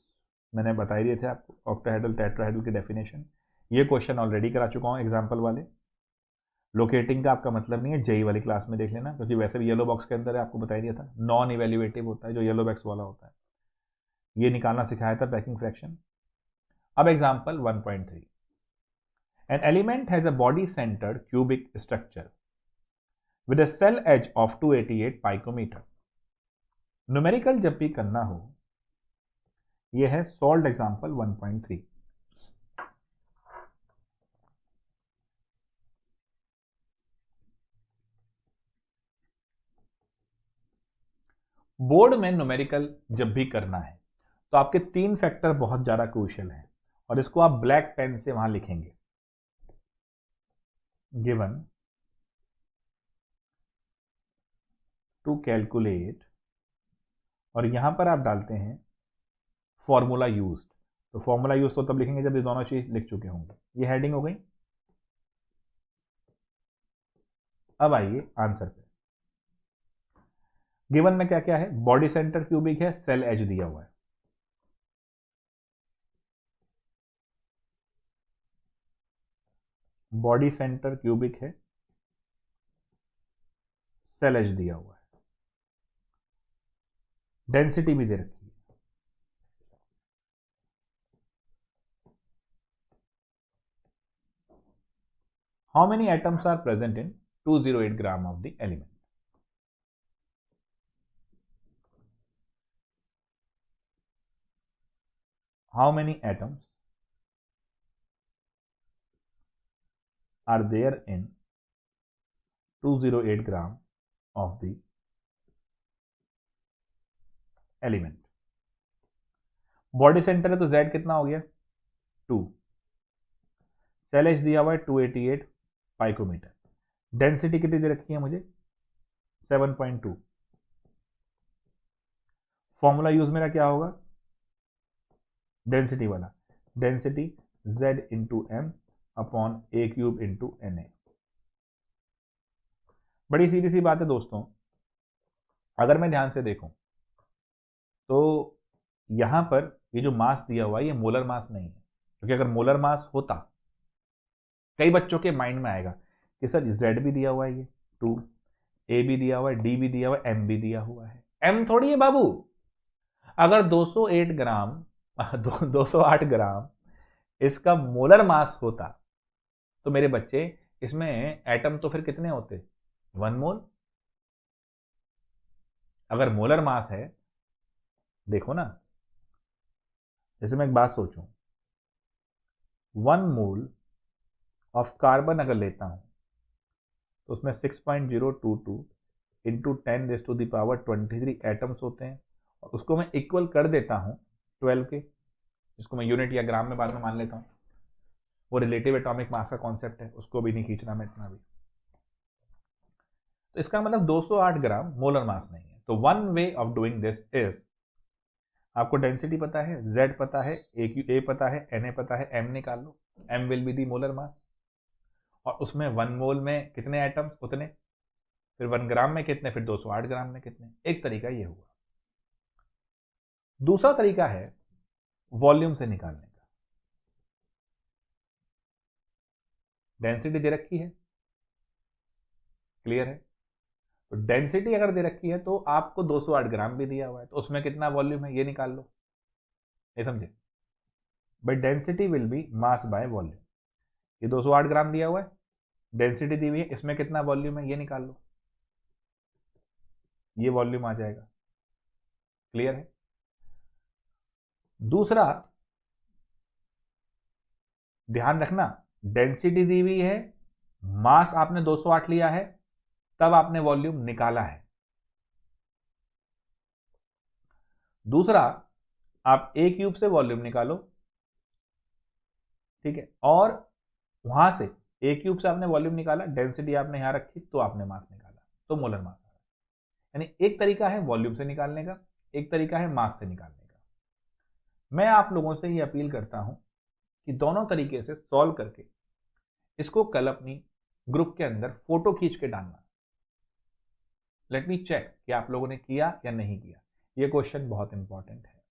मैंने बता ही दिए थे आपको, ऑक्टाहेड्रल टेट्राहेड्रल की डेफिनेशन, ये क्वेश्चन ऑलरेडी करा चुका हूं एग्जाम्पल वाले। लोकेटिंग का आपका मतलब नहीं है, जेई वाली क्लास में देख लेना, क्योंकि वैसे भी येलो बॉक्स के अंदर है, आपको बता ही दिया था, नॉन इवेल्युएटिव होता है जो येलो बॉक्स वाला होता है, ये निकालना सिखाया था पैकिंग फ्रैक्शन। अब example 1.3, an element has a body centred cubic structure with a cell edge of 288 picometre. Numerical जब भी करना हो, यह है सॉल्व एग्जाम्पल 1.3। बोर्ड में न्यूमेरिकल जब भी करना है तो आपके 3 फैक्टर बहुत ज्यादा क्रूशियल हैं, और इसको आप ब्लैक पेन से वहां लिखेंगे। गिवन टू कैलकुलेट, और यहां पर आप डालते हैं फॉर्मूला यूज्ड, तो फॉर्मूला यूज तो तब लिखेंगे जब ये दोनों चीज लिख चुके होंगे। ये हेडिंग हो गई। अब आइए आंसर पे। गिवन में क्या क्या है, बॉडी सेंटर क्यूबिक है, सेल एज दिया हुआ है, बॉडी सेंटर क्यूबिक है, सेल एज दिया हुआ है, डेंसिटी भी दे रखी है। How many atoms are present in 208 gram of the element. How many atoms are there in 208 gram of the element। Body centre है तो Z कितना हो गया 2, सेल एच दिया हुआ है 288 पाइकोमीटर, डेंसिटी कितनी दे रखी है मुझे 7.2। फॉर्मूला यूज मेरा क्या होगा डेंसिटी वाला, density Z into M upon a cube into N A. बड़ी सीधी सी बात है दोस्तों, अगर मैं ध्यान से देखूं तो यहां पर ये जो मास दिया हुआ है ये मोलर मास नहीं है, क्योंकि अगर मोलर मास होता, कई बच्चों के माइंड में आएगा कि सर Z भी दिया हुआ है, ये 2, ए भी दिया हुआ है, डी भी दिया हुआ है, एम भी दिया हुआ है, एम थोड़ी है बाबू। अगर 208 ग्राम 208 ग्राम इसका मोलर मास होता तो मेरे बच्चे इसमें एटम तो फिर कितने होते 1 मोल। अगर मोलर मास है, देखो ना, जैसे मैं एक बात सोचूं, 1 मोल ऑफ कार्बन अगर लेता हूं तो उसमें 6.022 इंटू 10⁻23 एटम्स होते हैं, और उसको मैं इक्वल कर देता हूं 12 के, जिसको मैं यूनिट या ग्राम में बाद में मान लेता हूं। वो रिलेटिव एटॉमिक मास का कॉन्सेप्ट है, उसको भी नहीं खींचना मैं इतना भी। तो इसका मतलब 208 ग्राम मोलर मास नहीं है। तो one way of doing this is, आपको डेंसिटी पता है, Z पता है, ए पता है, Na पता है, M निकाल लो, M will be the molar mass, और उसमें 1 मोल में कितने एटम्स उतने फिर 1 ग्राम में कितने, फिर 208 ग्राम में कितने। एक तरीका ये हुआ। दूसरा तरीका है वॉल्यूम से निकालने का। डेंसिटी दे रखी है, क्लियर है। तो डेंसिटी अगर दे रखी है तो आपको 208 ग्राम भी दिया हुआ है, तो उसमें कितना वॉल्यूम है ये निकाल लो, ये समझे। But density will be mass by volume. ये 208 ग्राम दिया हुआ है, डेंसिटी दी हुई है, इसमें कितना वॉल्यूम है ये निकाल लो, ये वॉल्यूम आ जाएगा। क्लियर है। दूसरा ध्यान रखना, डेंसिटी दी हुई है, मास आपने 208 लिया है, तब आपने वॉल्यूम निकाला है। दूसरा, आप ए क्यूब से वॉल्यूम निकालो, ठीक है, और वहां से ए क्यूब से आपने वॉल्यूम निकाला, डेंसिटी आपने यहां रखी, तो आपने मास निकाला, तो मोलर मास आ रहा है। यानी एक तरीका है वॉल्यूम से निकालने का, एक तरीका है मास से निकालने का। मैं आप लोगों से ये अपील करता हूं कि दोनों तरीके से सॉल्व करके इसको कल अपनी ग्रुप के अंदर फोटो खींच के डालना। लेट मी चेक कि आप लोगों ने किया या नहीं किया। ये क्वेश्चन बहुत इंपॉर्टेंट है,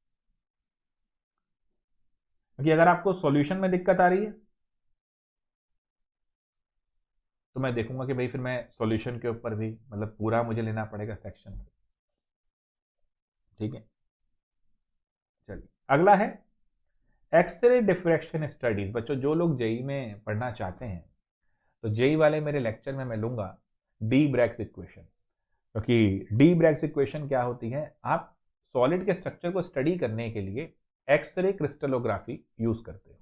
क्योंकि अगर आपको सॉल्यूशन में दिक्कत आ रही है तो मैं देखूंगा कि भाई फिर मैं सॉल्यूशन के ऊपर भी मतलब पूरा मुझे लेना पड़ेगा सेक्शन। ठीक है, चलिए अगला है एक्सरे डिफ्रैक्शन स्टडीज। बच्चों जो लोग जेई में पढ़ना चाहते हैं तो जेई वाले मेरे लेक्चर में मैं लूंगा डी ब्रैग्स इक्वेशन, क्योंकि डी ब्रैग्स इक्वेशन क्या होती है, आप सॉलिड के स्ट्रक्चर को स्टडी करने के लिए एक्सरे क्रिस्टलोग्राफी यूज करते हो,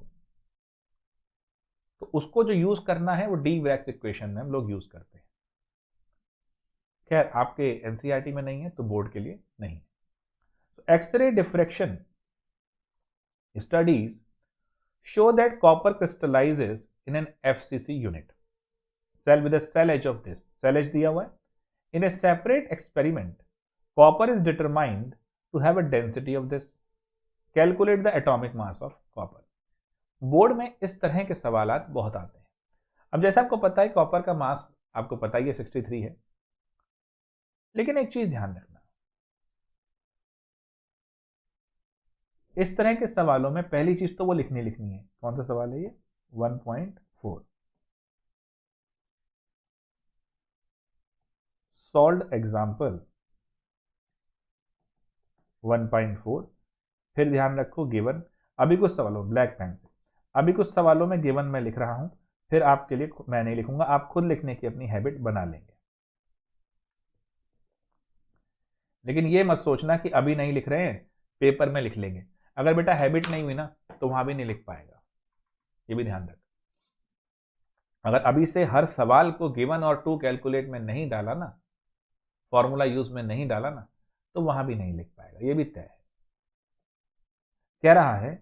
तो उसको जो यूज करना है वो डी ब्रैग्स इक्वेशन में हम लोग यूज करते हैं। खैर आपके एनसीईआरटी में नहीं है तो बोर्ड के लिए नहीं है। तो X-ray diffraction studies show that copper crystallizes in an FCC unit cell with a cell edge of this, cell edge दिया हुआ है। In a separate experiment, copper is determined to have a density of this. Calculate the atomic mass of copper. Board में इस तरह के सवालात बहुत आते हैं। अब जैसे आपको पता है कॉपर का मास आपको पता ही है 63 है, लेकिन एक चीज ध्यान रखना, इस तरह के सवालों में पहली चीज तो वो लिखनी है। कौन सा सवाल है ये? 1.4 सॉल्व्ड एग्जाम्पल 1.4। फिर ध्यान रखो गिवन, अभी कुछ सवालों ब्लैक पेन से, अभी कुछ सवालों में गिवन मैं लिख रहा हूं, फिर आपके लिए मैं नहीं लिखूंगा, आप खुद लिखने की अपनी हैबिट बना लेंगे। लेकिन ये मत सोचना कि अभी नहीं लिख रहे हैं पेपर में लिख लेंगे। अगर बेटा हैबिट नहीं हुई ना तो वहां भी नहीं लिख पाएगा, ये भी ध्यान रख। अगर अभी से हर सवाल को गिवन और टू कैलकुलेट में नहीं डाला ना, फॉर्मूला यूज में नहीं डाला ना, तो वहां भी नहीं लिख पाएगा, ये भी तय है। कह रहा है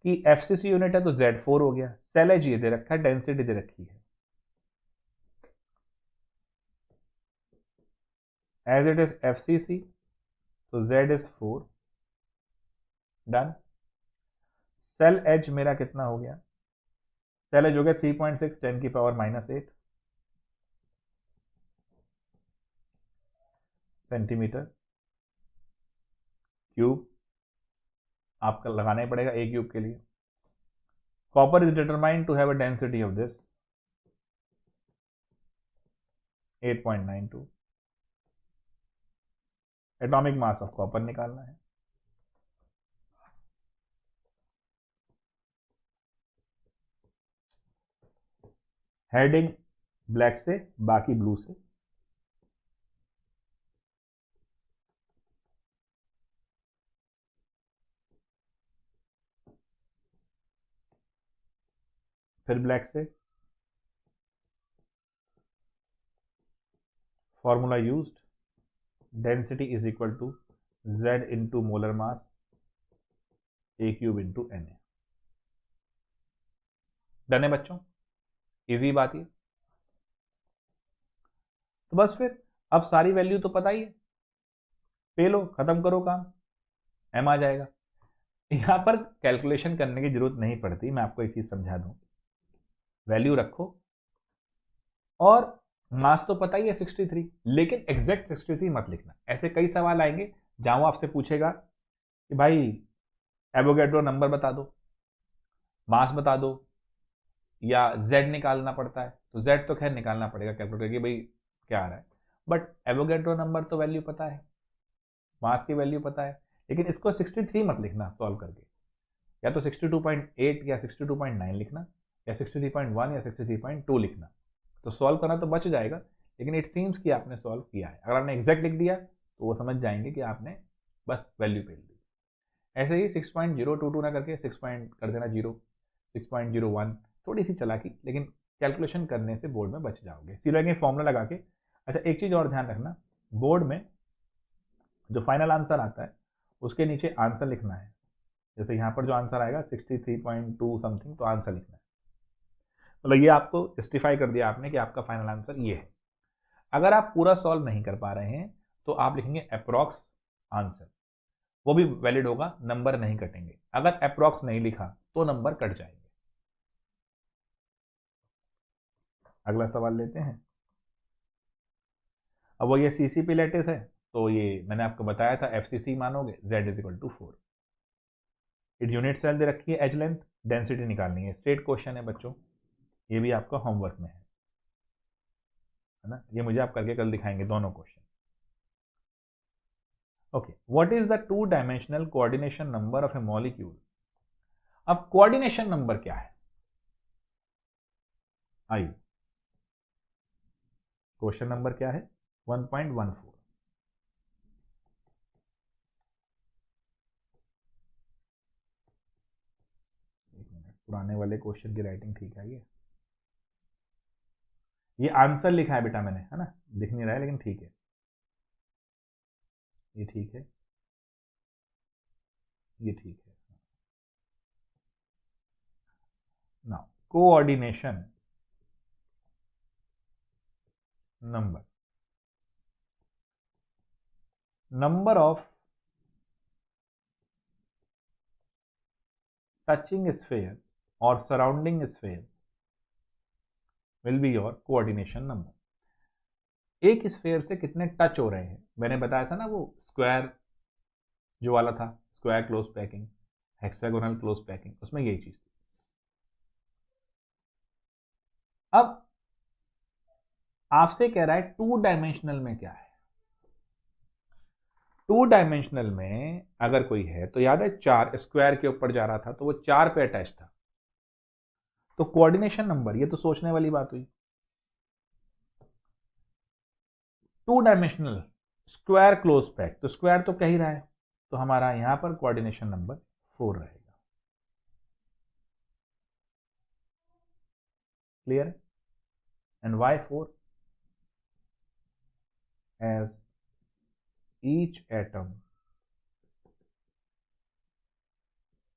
कि एफसीसी यूनिट है तो Z4 हो गया, सेल एज ये दे रखा है, डेंसिटी दे रखी है, एज इट इज एफसीसी तो Z is 4, done. Cell edge मेरा कितना हो गया? सेल एज हो गया 3.6 10 की पावर -8 सेंटीमीटर क्यूब। आपका लगाना ही पड़ेगा ए क्यूब के लिए। Copper is determined to have a density of this 8.92। Atomic mass of copper निकालना है। हेडिंग ब्लैक से, बाकी ब्लू से। फिर ब्लैक से, formula used, density is equal to Z into molar mass a cube into N A. Done है बच्चों, easy बात है। तो बस फिर अब सारी वैल्यू तो पता ही है, पे लो, खत्म करो काम, एम आ जाएगा। यहां पर कैलकुलेशन करने की जरूरत नहीं पड़ती। मैं आपको एक चीज समझा दूं, वैल्यू रखो और मास तो पता ही है 63, लेकिन एग्जैक्ट 63 मत लिखना। ऐसे कई सवाल आएंगे जहां वो आपसे पूछेगा कि भाई एवोगैड्रो नंबर बता दो, मास बता दो, या z निकालना पड़ता है। तो z तो खैर निकालना पड़ेगा कैलकुलेटर कि भाई क्या आ रहा है, बट एवोगैड्रो नंबर तो वैल्यू पता है, मास की वैल्यू पता है। लेकिन इसको 63 मत लिखना सॉल्व करके, या तो 62.8 या 62.9 लिखना, या 63.1 या 63.2 लिखना। तो सॉल्व करना तो बच जाएगा, लेकिन इट सीम्स कि आपने सॉल्व किया है। अगर आपने एग्जैक्ट लिख दिया तो वो समझ जाएंगे कि आपने बस वैल्यू फेल दी। ऐसे ही 6.022 ना करके 6 पॉइंट कर देना, 6.01, थोड़ी सी चलाकी, लेकिन कैलकुलेशन करने से बोर्ड में बच जाओगे। सीधा फॉर्मूला लगा के। अच्छा, एक चीज़ और ध्यान रखना, बोर्ड में जो फाइनल आंसर आता है उसके नीचे आंसर लिखना है। जैसे यहाँ पर जो आंसर आएगा 63.2 समथिंग, तो आंसर लिखना है। मतलब ये आपको जस्टिफाई कर दिया आपने कि आपका फाइनल आंसर ये है। अगर आप पूरा सॉल्व नहीं कर पा रहे हैं तो आप लिखेंगे अप्रॉक्स आंसर, वो भी वैलिड होगा, नंबर नहीं कटेंगे। अगर अप्रॉक्स नहीं लिखा तो नंबर कट जाएंगे। अगला सवाल लेते हैं। अब वो ये सीसीपी लैटिस है, तो ये मैंने आपको बताया था एफसीसी मानोगे, z is equal to 4। It unit cell दे रखी है, एज लेंथ, डेंसिटी निकालनी है। स्ट्रेट क्वेश्चन है बच्चों, ये भी आपका होमवर्क में है ना। ये मुझे आप करके कल दिखाएंगे दोनों question. Okay, what is the 2 dimensional coordination number of A molecule. अब कोऑर्डिनेशन नंबर क्या है, आइए, क्वेश्चन नंबर क्या है, 1.14। पुराने वाले क्वेश्चन की राइटिंग ठीक है, ये आंसर लिखा है बेटा मैंने, है ना, दिख नहीं रहा है लेकिन ठीक है, ये ठीक है, ये ठीक है। Now coordination number, number of touching spheres और surrounding spheres will be your coordination number. एक स्फेयर से कितने टच हो रहे हैं, मैंने बताया था ना, वो स्क्वायर जो वाला था, square close packing, hexagonal close packing, उसमें यही चीज थी। अब आपसे कह रहा है 2 डायमेंशनल में क्या है। 2 डायमेंशनल में अगर कोई है तो याद है 4 स्क्वायर के ऊपर जा रहा था, तो वो 4 पे अटैच था। तो कोऑर्डिनेशन नंबर, ये तो सोचने वाली बात हुई। 2 डायमेंशनल स्क्वायर क्लोज पैक, तो स्क्वायर तो कह ही रहा है, तो हमारा यहां पर कोऑर्डिनेशन नंबर 4 रहेगा। Clear? And why 4? As each atom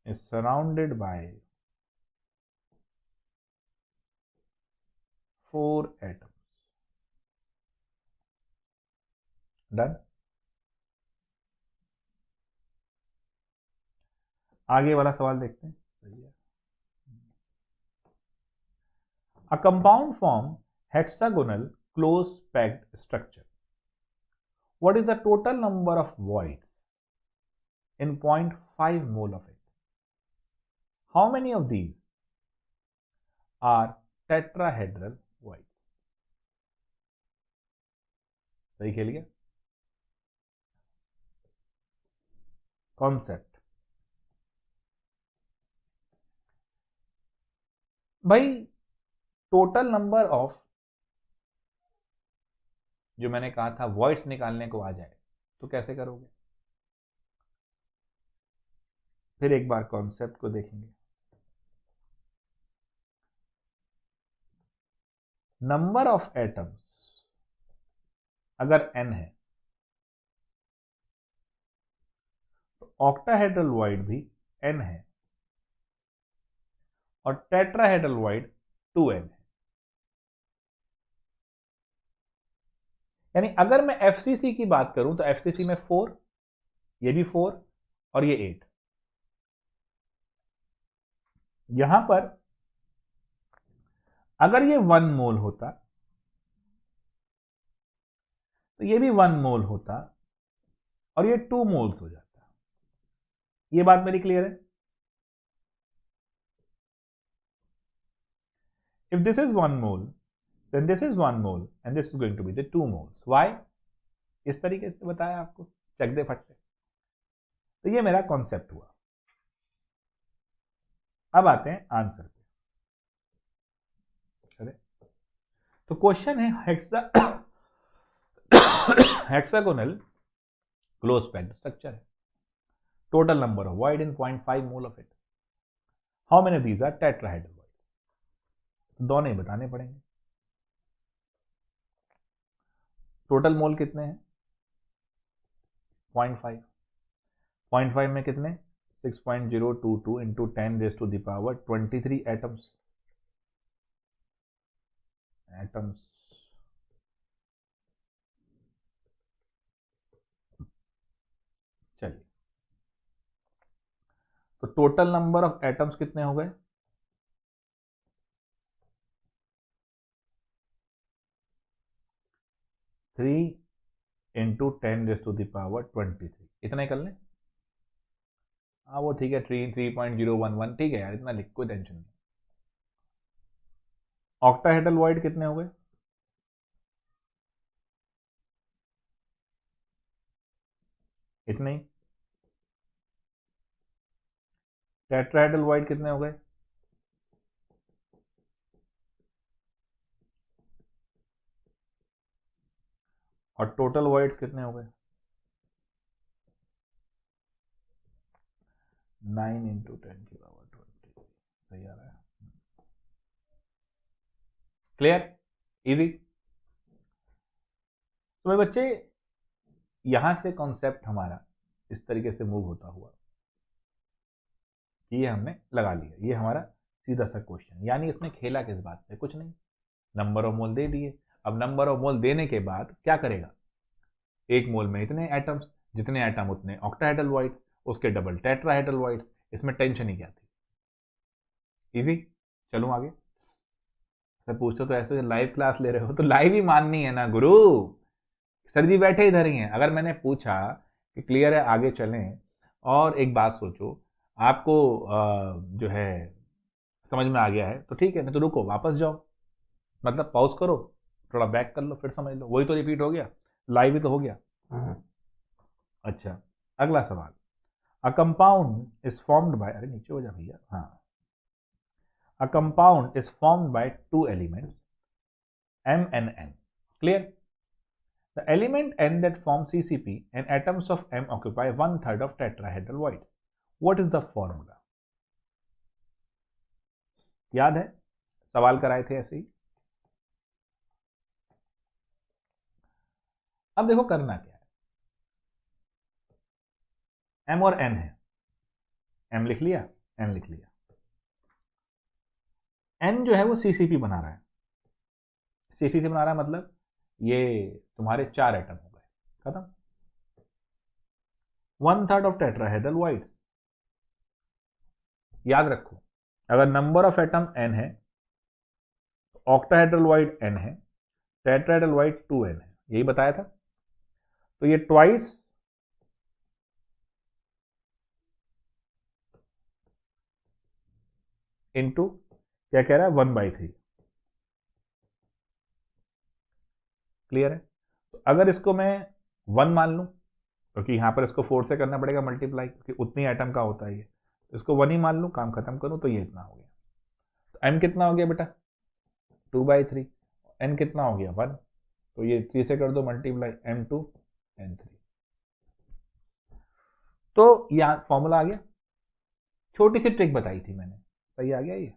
is surrounded by 4 atoms. Done? आगे वाला सवाल देखते हैं। सही है। A compound form hexagonal close packed structure. What is the total number of voids in 0.5 mole of it? How many of these are tetrahedral voids? सही खेल गया। कॉन्सेप्ट, भाई टोटल नंबर ऑफ, जो मैंने कहा था वॉइड्स निकालने को आ जाए तो कैसे करोगे, फिर एक बार कॉन्सेप्ट को देखेंगे। नंबर ऑफ एटम्स अगर n है तो ऑक्टाहेड्रल वॉइड भी n है और टेट्राहेड्रल वॉइड 2n है। यानी अगर मैं एफसीसी की बात करूं तो एफसीसी में 4, ये भी 4 और ये 8। यहां पर अगर ये 1 मोल होता तो ये भी 1 मोल होता और ये 2 मोल्स हो जाता। ये बात मेरी क्लियर है? If this is 1 mole, then this is 1 mole and this is going to be the 2 moles. Why? इस तरीके से बताया आपको, चक दे फट से। तो ये मेरा कॉन्सेप्ट हुआ। अब आते हैं आंसर पे। चले तो क्वेश्चन है हेक्सागोनल क्लोज पैक्ड स्ट्रक्चर है। Total number of void in 0.5 mole of इट। How many these are tetrahedral voids? दोनों ही बताने पड़ेंगे। टोटल मोल कितने हैं? 0.5। 0.5 में कितने? 6.022 इंटू 10⁻23 एटम्स। चलिए, तो टोटल नंबर ऑफ एटम्स कितने हो गए? 3 इंटू 10⁻23। इतना ही कर लें। हाँ वो ठीक है, 3.011 ठीक है यार, इतना लिख, कोई टेंशन नहीं। ऑक्टाहेड्रल वॉइड कितने हो गए? इतने ही। टेट्राहेड्रल वॉइड कितने हो गए? और टोटल वॉइड्स कितने हो गए? 9 इंटू 10⁻23। सही आ रहा है? क्लियर? इजी? तो मेरे बच्चे, यहां से कॉन्सेप्ट हमारा इस तरीके से मूव होता हुआ, ये हमने लगा लिया। ये हमारा सीधा सा क्वेश्चन, यानी इसने खेला किस बात पे? कुछ नहीं, नंबर ऑफ मोल दे दिए। अब नंबर ऑफ मोल देने के बाद क्या करेगा? एक मोल में इतने एटम्स, जितने एटम उतने ऑक्टाहेड्रल वॉइड्स, उसके डबल टेट्राहेड्रल वॉइड्स। इसमें टेंशन ही क्या थी? इजी। चलूं आगे। सर पूछते तो ऐसे लाइव क्लास ले रहे हो, तो लाइव ही माननी है ना गुरु। सर जी बैठे इधर ही हैं। अगर मैंने पूछा कि क्लियर है आगे चलें, और एक बात सोचो, आपको जो है समझ में आ गया है तो ठीक है, नहीं तो रुको, वापस जाओ, मतलब पॉज करो, थोड़ा बैक कर लो, फिर समझ लो। वही तो रिपीट हो गया, लाइव ही तो हो गया। अच्छा, अगला सवाल। A compound is formed by, अरे नीचे हो जा भैया, हाँ। A compound is formed by 2 elements M and N. Clear? The element N that forms CCP and atoms of M occupy 1/3 of tetrahedral voids. What is the formula? याद है? सवाल कराए थे ऐसे ही। अब देखो करना क्या है। M और N है। M लिख लिया, N लिख लिया। N जो है वो CCP बना रहा है। CCP बना रहा है मतलब ये तुम्हारे 4 एटम हो गए, खत्म। 1/3 ऑफ टेट्राहेड्रल वॉइड्स। याद रखो, अगर नंबर ऑफ एटम n है, ऑक्टाहेड्रल वॉइड n है, टेट्राहेड्रल वॉइड 2n है, यही बताया था। तो ये ट्वाइस इंटू क्या कह रहा है, 1/3। क्लियर है? तो अगर इसको मैं 1 मान लूं, क्योंकि यहां पर इसको 4 से करना पड़ेगा मल्टीप्लाई, क्योंकि उतनी आइटम का होता है ये, तो इसको 1 ही मान लूं, काम खत्म करूं, तो ये इतना हो गया। तो m कितना हो गया बेटा? 2/3। n कितना हो गया? 1। तो ये 3 से कर दो मल्टीप्लाई, m2 n3। तो यहां फॉर्मूला आ गया। छोटी सी ट्रिक बताई थी मैंने, सही आ गया ये?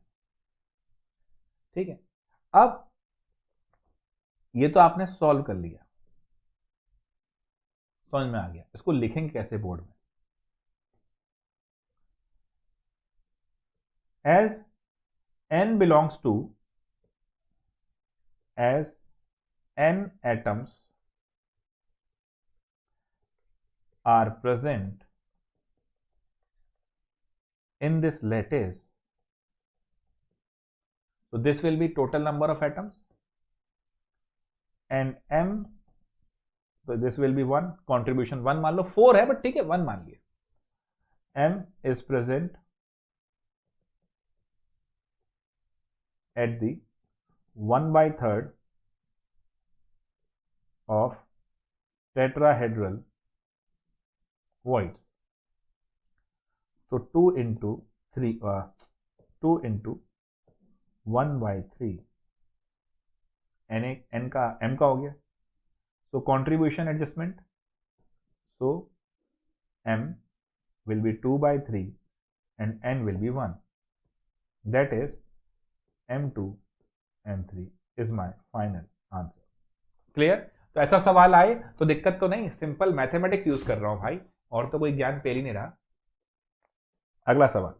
ठीक है। अब ये तो आपने सॉल्व कर लिया, समझ में आ गया। इसको लिखेंगे कैसे बोर्ड में? as n belongs to, as n atoms are present in this lattice, so this will be total number of atoms, and m तो दिस विल बी 1, कॉन्ट्रीब्यूशन 1 मान लो, 4 है बट ठीक है 1 मान लिया। m is present at the 1/3 of tetrahedral voids. तो 2 into 3 2 into 1/3 n का m का हो गया। So contribution adjustment, so m will be 2/3 and n will be 1, that is m2 m3 is my final answer. Clear? तो ऐसा सवाल आए तो दिक्कत तो नहीं, सिंपल मैथमेटिक्स यूज कर रहा हूं भाई, और तो कोई ज्ञान पेल ही नहीं रहा। अगला सवाल,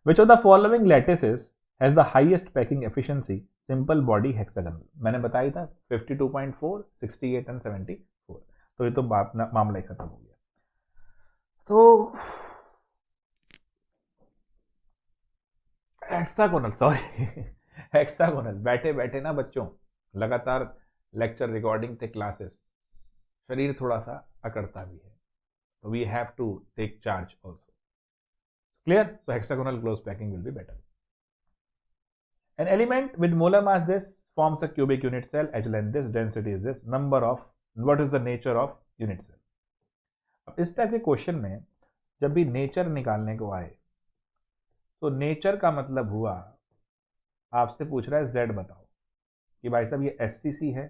which of the following lattices has the highest packing efficiency simple body hexagonal. मैंने बताया था 52.4, 68 एंड 74। तो ये तो मामला ही खत्म हो गया। तो हेक्सागोनल, सॉरी हेक्सागोनल, बैठे बैठे ना बच्चों, लगातार लेक्चर रिकॉर्डिंग थे क्लासेस, शरीर थोड़ा सा अकड़ता भी है, तो we have to take charge also. Clear? So hexagonal close packing will be better. An element with molar mass this forms a cubic unit cell, edge length this, density is this, number of, what is the nature of unit cell। अब इस type के question में जब भी nature निकालने को आए तो नेचर का मतलब हुआ, आपसे पूछ रहा है जेड बताओ कि भाई साहब ये एससीसी है,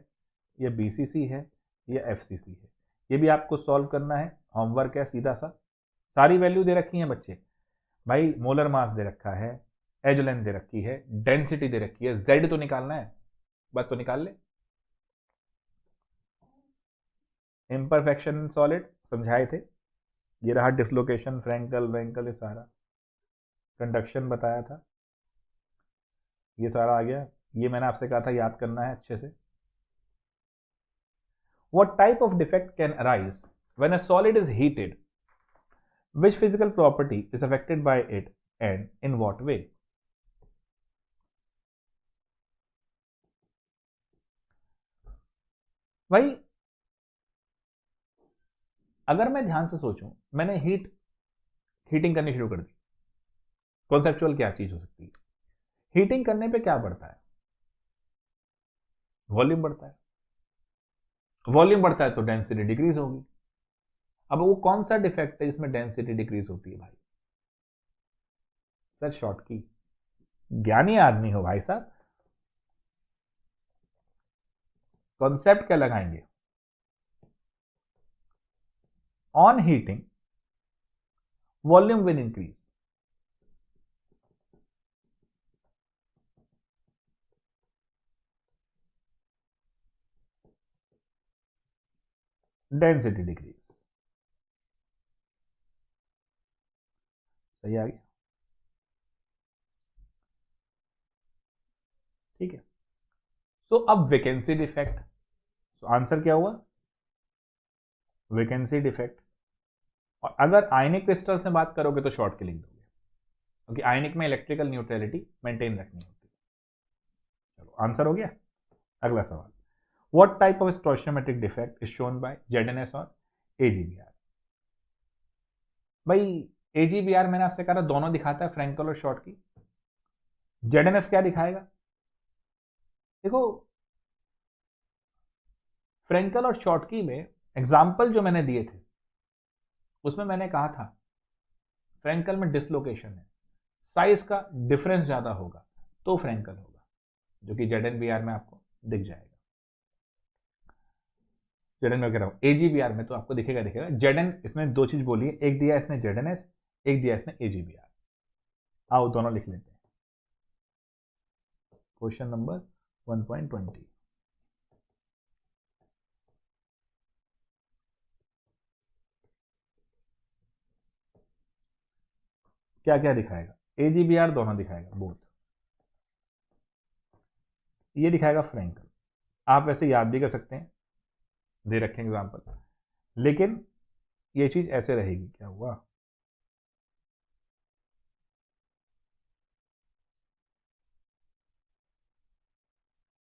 ये बीसीसी है, ये एफसीसी है। ये भी आपको सॉल्व करना है, होमवर्क है सीधा सा। सारी वैल्यू दे रखी है बच्चे भाई, मोलर मास दे रखा है, एज लेंथ दे रखी है, डेंसिटी दे रखी है, जेड तो निकालना है, बस तो निकाल ले। इम्परफेक्शन सॉलिड समझाए थे, ये रहा डिसलोकेशन, फ्रैंकल वैंकल, ये सारा कंडक्शन बताया था, ये सारा आ गया। ये मैंने आपसे कहा था याद करना है अच्छे से। What type of defect can arise when a solid is heated? Which physical property is affected by it and in what way? भाई अगर मैं ध्यान से सोचूं, मैंने हीटिंग करनी शुरू कर दी, कॉन्सेप्चुअल क्या चीज हो सकती है? हीटिंग करने पे क्या बढ़ता है? वॉल्यूम बढ़ता है। वॉल्यूम बढ़ता है तो डेंसिटी डिक्रीज होगी। अब वो कौन सा डिफेक्ट है जिसमें डेंसिटी डिक्रीज होती है भाई? सर शॉर्ट की, ज्ञानी आदमी हो भाई साहब, कॉन्सेप्ट क्या लगाएंगे? On heating volume will increase, density decrease. सही आ गया, ठीक है। तो अब वैकेंसी डिफेक्ट, तो आंसर क्या हुआ? Vacancy defect. और अगर आयनिक क्रिस्टल से बात करोगे तो शॉर्ट की लिख दोगे, क्योंकि आयनिक में इलेक्ट्रिकल न्यूट्रलिटी मेंटेन रखनी होती है। चलो आंसर हो गया। अगला सवाल, what type of stoichiometric defect is shown by ZnS और एजीबीआर? भाई एजीबीआर मैंने आपसे कहा था दोनों दिखाता है, फ्रैंकल और शॉर्ट की। जेडएनएस क्या दिखाएगा? देखो फ्रैंकल और शॉर्ट की में एग्जाम्पल जो मैंने दिए थे उसमें मैंने कहा था फ्रैंकल में डिसलोकेशन है, साइज का डिफरेंस ज्यादा होगा तो फ्रैंकल होगा, जो कि जेडएनबीआर में आपको दिख जाएगा। जेडएन में कह रहा हूं, एजीबीआर में तो आपको दिखेगा। जेडएन, इसमें दो चीज बोली है, एक दिया इसने जेडएनएस, एक दिया इसने एजीबीआर। आओ दोनों लिख लेते हैं। क्वेश्चन नंबर 1.20, क्या क्या दिखाएगा? एजीबीआर दोनों दिखाएगा, बोथ। ये दिखाएगा फ्रैंकल, आप वैसे याद भी कर सकते हैं, दे रखें एग्जाम्पल, लेकिन ये चीज ऐसे रहेगी। क्या हुआ?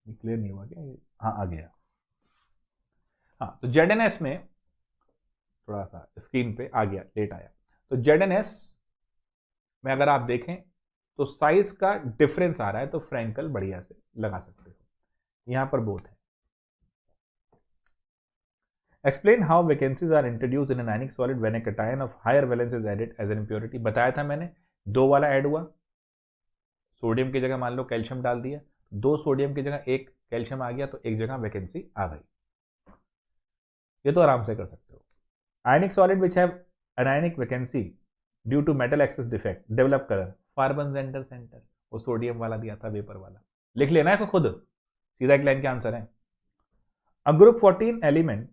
क्लियर नहीं हुआ क्या? हाँ आ गया। हाँ, तो ZNS में थोड़ा सा स्क्रीन पे आ गया, लेट आया। तो ZNS में अगर आप देखें तो साइज का डिफरेंस आ रहा है, तो फ्रैंकल बढ़िया से लगा सकते हो। यहां पर बोथ है। Explain how vacancies are introduce in an ionic solid when a cation of higher valence is added as an impurity. बताया था मैंने, 2 वाला ऐड हुआ, सोडियम की जगह मान लो कैल्शियम डाल दिया, 2 सोडियम की जगह 1 कैल्शियम आ गया, तो एक जगह वैकेंसी आ गई। ये तो आराम से कर सकते हो। Ionic solid which have anionic vacancy due to metal excess defect develop colour carbon centre centre. वो सोडियम वाला दिया था, वेपर वाला, लिख लेना इसको खुद, सीधा एक लाइन के आंसर है। A group 14 element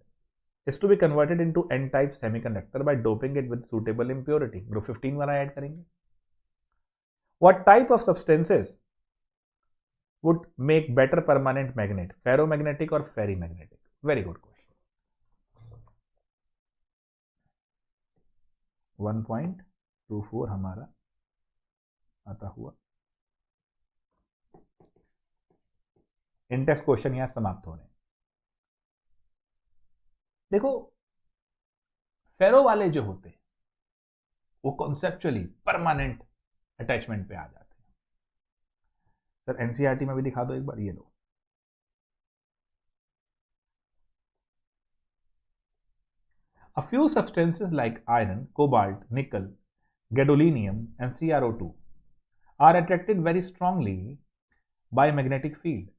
is to be converted into n-type semiconductor by doping it with suitable impurity. Group 15 वाला ऐड करेंगे। What type of substances would make better permanent magnet? Ferromagnetic or ferrimagnetic? Very good question. 1.24 हमारा आता हुआ। Intex question यहां समाप्त हो रहे हैं। देखो, फेरो वाले जो होते हैं वो कॉन्सेप्चुअली परमानेंट अटैचमेंट पे आ जाते हैं। सर एनसीईआरटी में भी दिखा दो एक बार, ये लो। A few substances like iron, cobalt, nickel, gadolinium and CrO2 are attracted very strongly by magnetic field.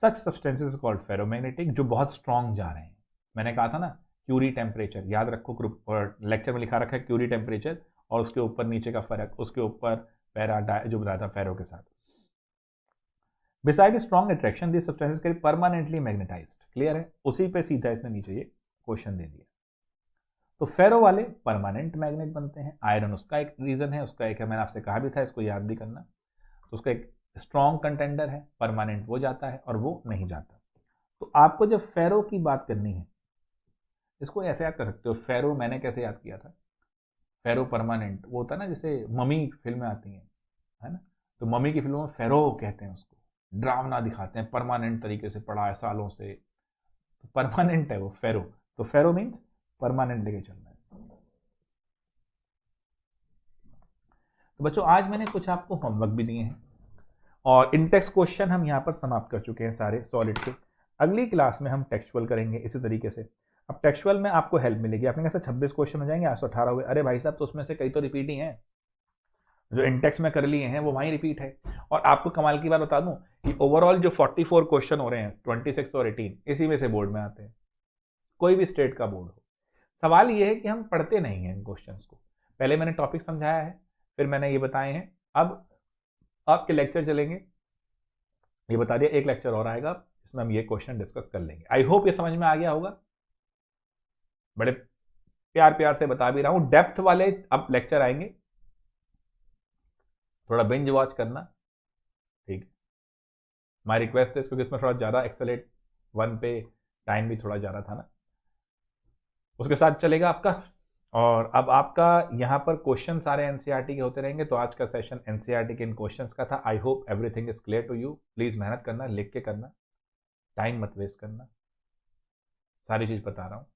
Such substances are called ferromagnetic, जो बहुत स्ट्रांग जा रहे हैं। मैंने कहा था ना, क्यूरी टेम्परेचर याद रखो, ग्रुप और लेक्चर में लिखा रखा है क्यूरी टेम्परेचर, और उसके ऊपर नीचे का फर्क, उसके ऊपर पैरा जो बताया था फेरो के साथ। Beside strong attraction this substances can permanently magnetised. Clear है, उसी पे सीधा इसने नीचे ये क्वेश्चन दे दिया। तो फेरो वाले परमानेंट मैग्नेट बनते हैं। आयरन उसका एक रीजन है, उसका एक है, मैंने आपसे कहा भी था इसको याद भी करना। तो उसका एक स्ट्रॉन्ग कंटेंडर है, परमानेंट वो जाता है और वो नहीं जाता। तो आपको जब फेरो की बात करनी है, इसको ऐसे याद कर सकते हो। फेरो मैंने कैसे याद किया था, फेरो परमानेंट वो होता है ना, जैसे ममी फिल्में आती हैं, है ना, तो ममी की फिल्मों में फेरो कहते हैं उसको, ड्रावना दिखाते हैं, परमानेंट तरीके से पड़ा है सालों से, तो परमानेंट है वो फेरो। तो फेरो मीन्स परमानेंट लेके चलना है। तो बच्चों आज मैंने कुछ आपको होमवर्क भी दिए हैं और इंटेक्स क्वेश्चन हम यहाँ पर समाप्त कर चुके हैं सारे सॉलिड के। अगली क्लास में हम टेक्सचुअल करेंगे इसी तरीके से। अब टेक्सचुअल में आपको हेल्प मिलेगी। आपने कहा 26 क्वेश्चन हो जाएंगे, 818 हुए। अरे भाई साहब, तो उसमें से कई तो रिपीट ही हैं, जो इंटेक्स में कर लिए हैं वो वहीं रिपीट है। और आपको कमाल की बात बता दूं कि ओवरऑल जो 44 क्वेश्चन हो रहे हैं, 26 और 18 इसी में से बोर्ड में आते हैं, कोई भी स्टेट का बोर्ड हो। सवाल ये है कि हम पढ़ते नहीं हैं इन क्वेश्चंस को। पहले मैंने टॉपिक समझाया है, फिर मैंने ये बताए हैं, अब आपके लेक्चर चलेंगे, ये बता दिया, एक लेक्चर और आएगा इसमें हम ये क्वेश्चन डिस्कस कर लेंगे। आई होप ये समझ में आ गया होगा। बड़े प्यार प्यार से बता भी रहा हूं। डेप्थ वाले अब लेक्चर आएंगे, थोड़ा बिंज वॉच करना, ठीक है। माई रिक्वेस्ट है, क्योंकि इसमें थोड़ा ज्यादा एक्सेलेट 1 पे टाइम भी थोड़ा ज्यादा था ना, उसके साथ चलेगा आपका। और अब आपका यहाँ पर क्वेश्चन सारे एनसीईआरटी के होते रहेंगे। तो आज का सेशन एनसीईआरटी के इन क्वेश्चंस का था। I hope everything is clear to you. Please मेहनत करना, लिख के करना, टाइम मत वेस्ट करना, सारी चीज बता रहा हूँ।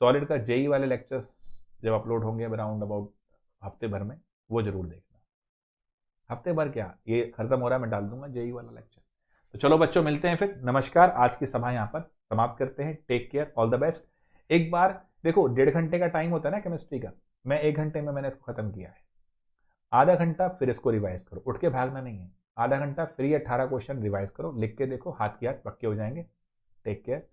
सॉलिड का जेई वाले लेक्चर्स जब अपलोड होंगे अराउंड अबाउट हफ्ते भर में, वो जरूर देखना। हफ्ते भर क्या, ये खत्म हो रहा है, मैं डाल दूंगा जेई वाला लेक्चर। तो चलो बच्चों, मिलते हैं फिर। नमस्कार, आज की सभा यहाँ पर समाप्त करते हैं। Take care, all the best. एक बार देखो, 1.5 घंटे का टाइम होता है ना केमिस्ट्री का, मैं 1 घंटे में मैंने इसको खत्म किया है। आधा घंटा फिर इसको रिवाइज करो, उठ के भागना नहीं है। आधा घंटा फिर 18 क्वेश्चन रिवाइज करो, लिख के देखो, हाथ की हाथ पक्के हो जाएंगे। Take care.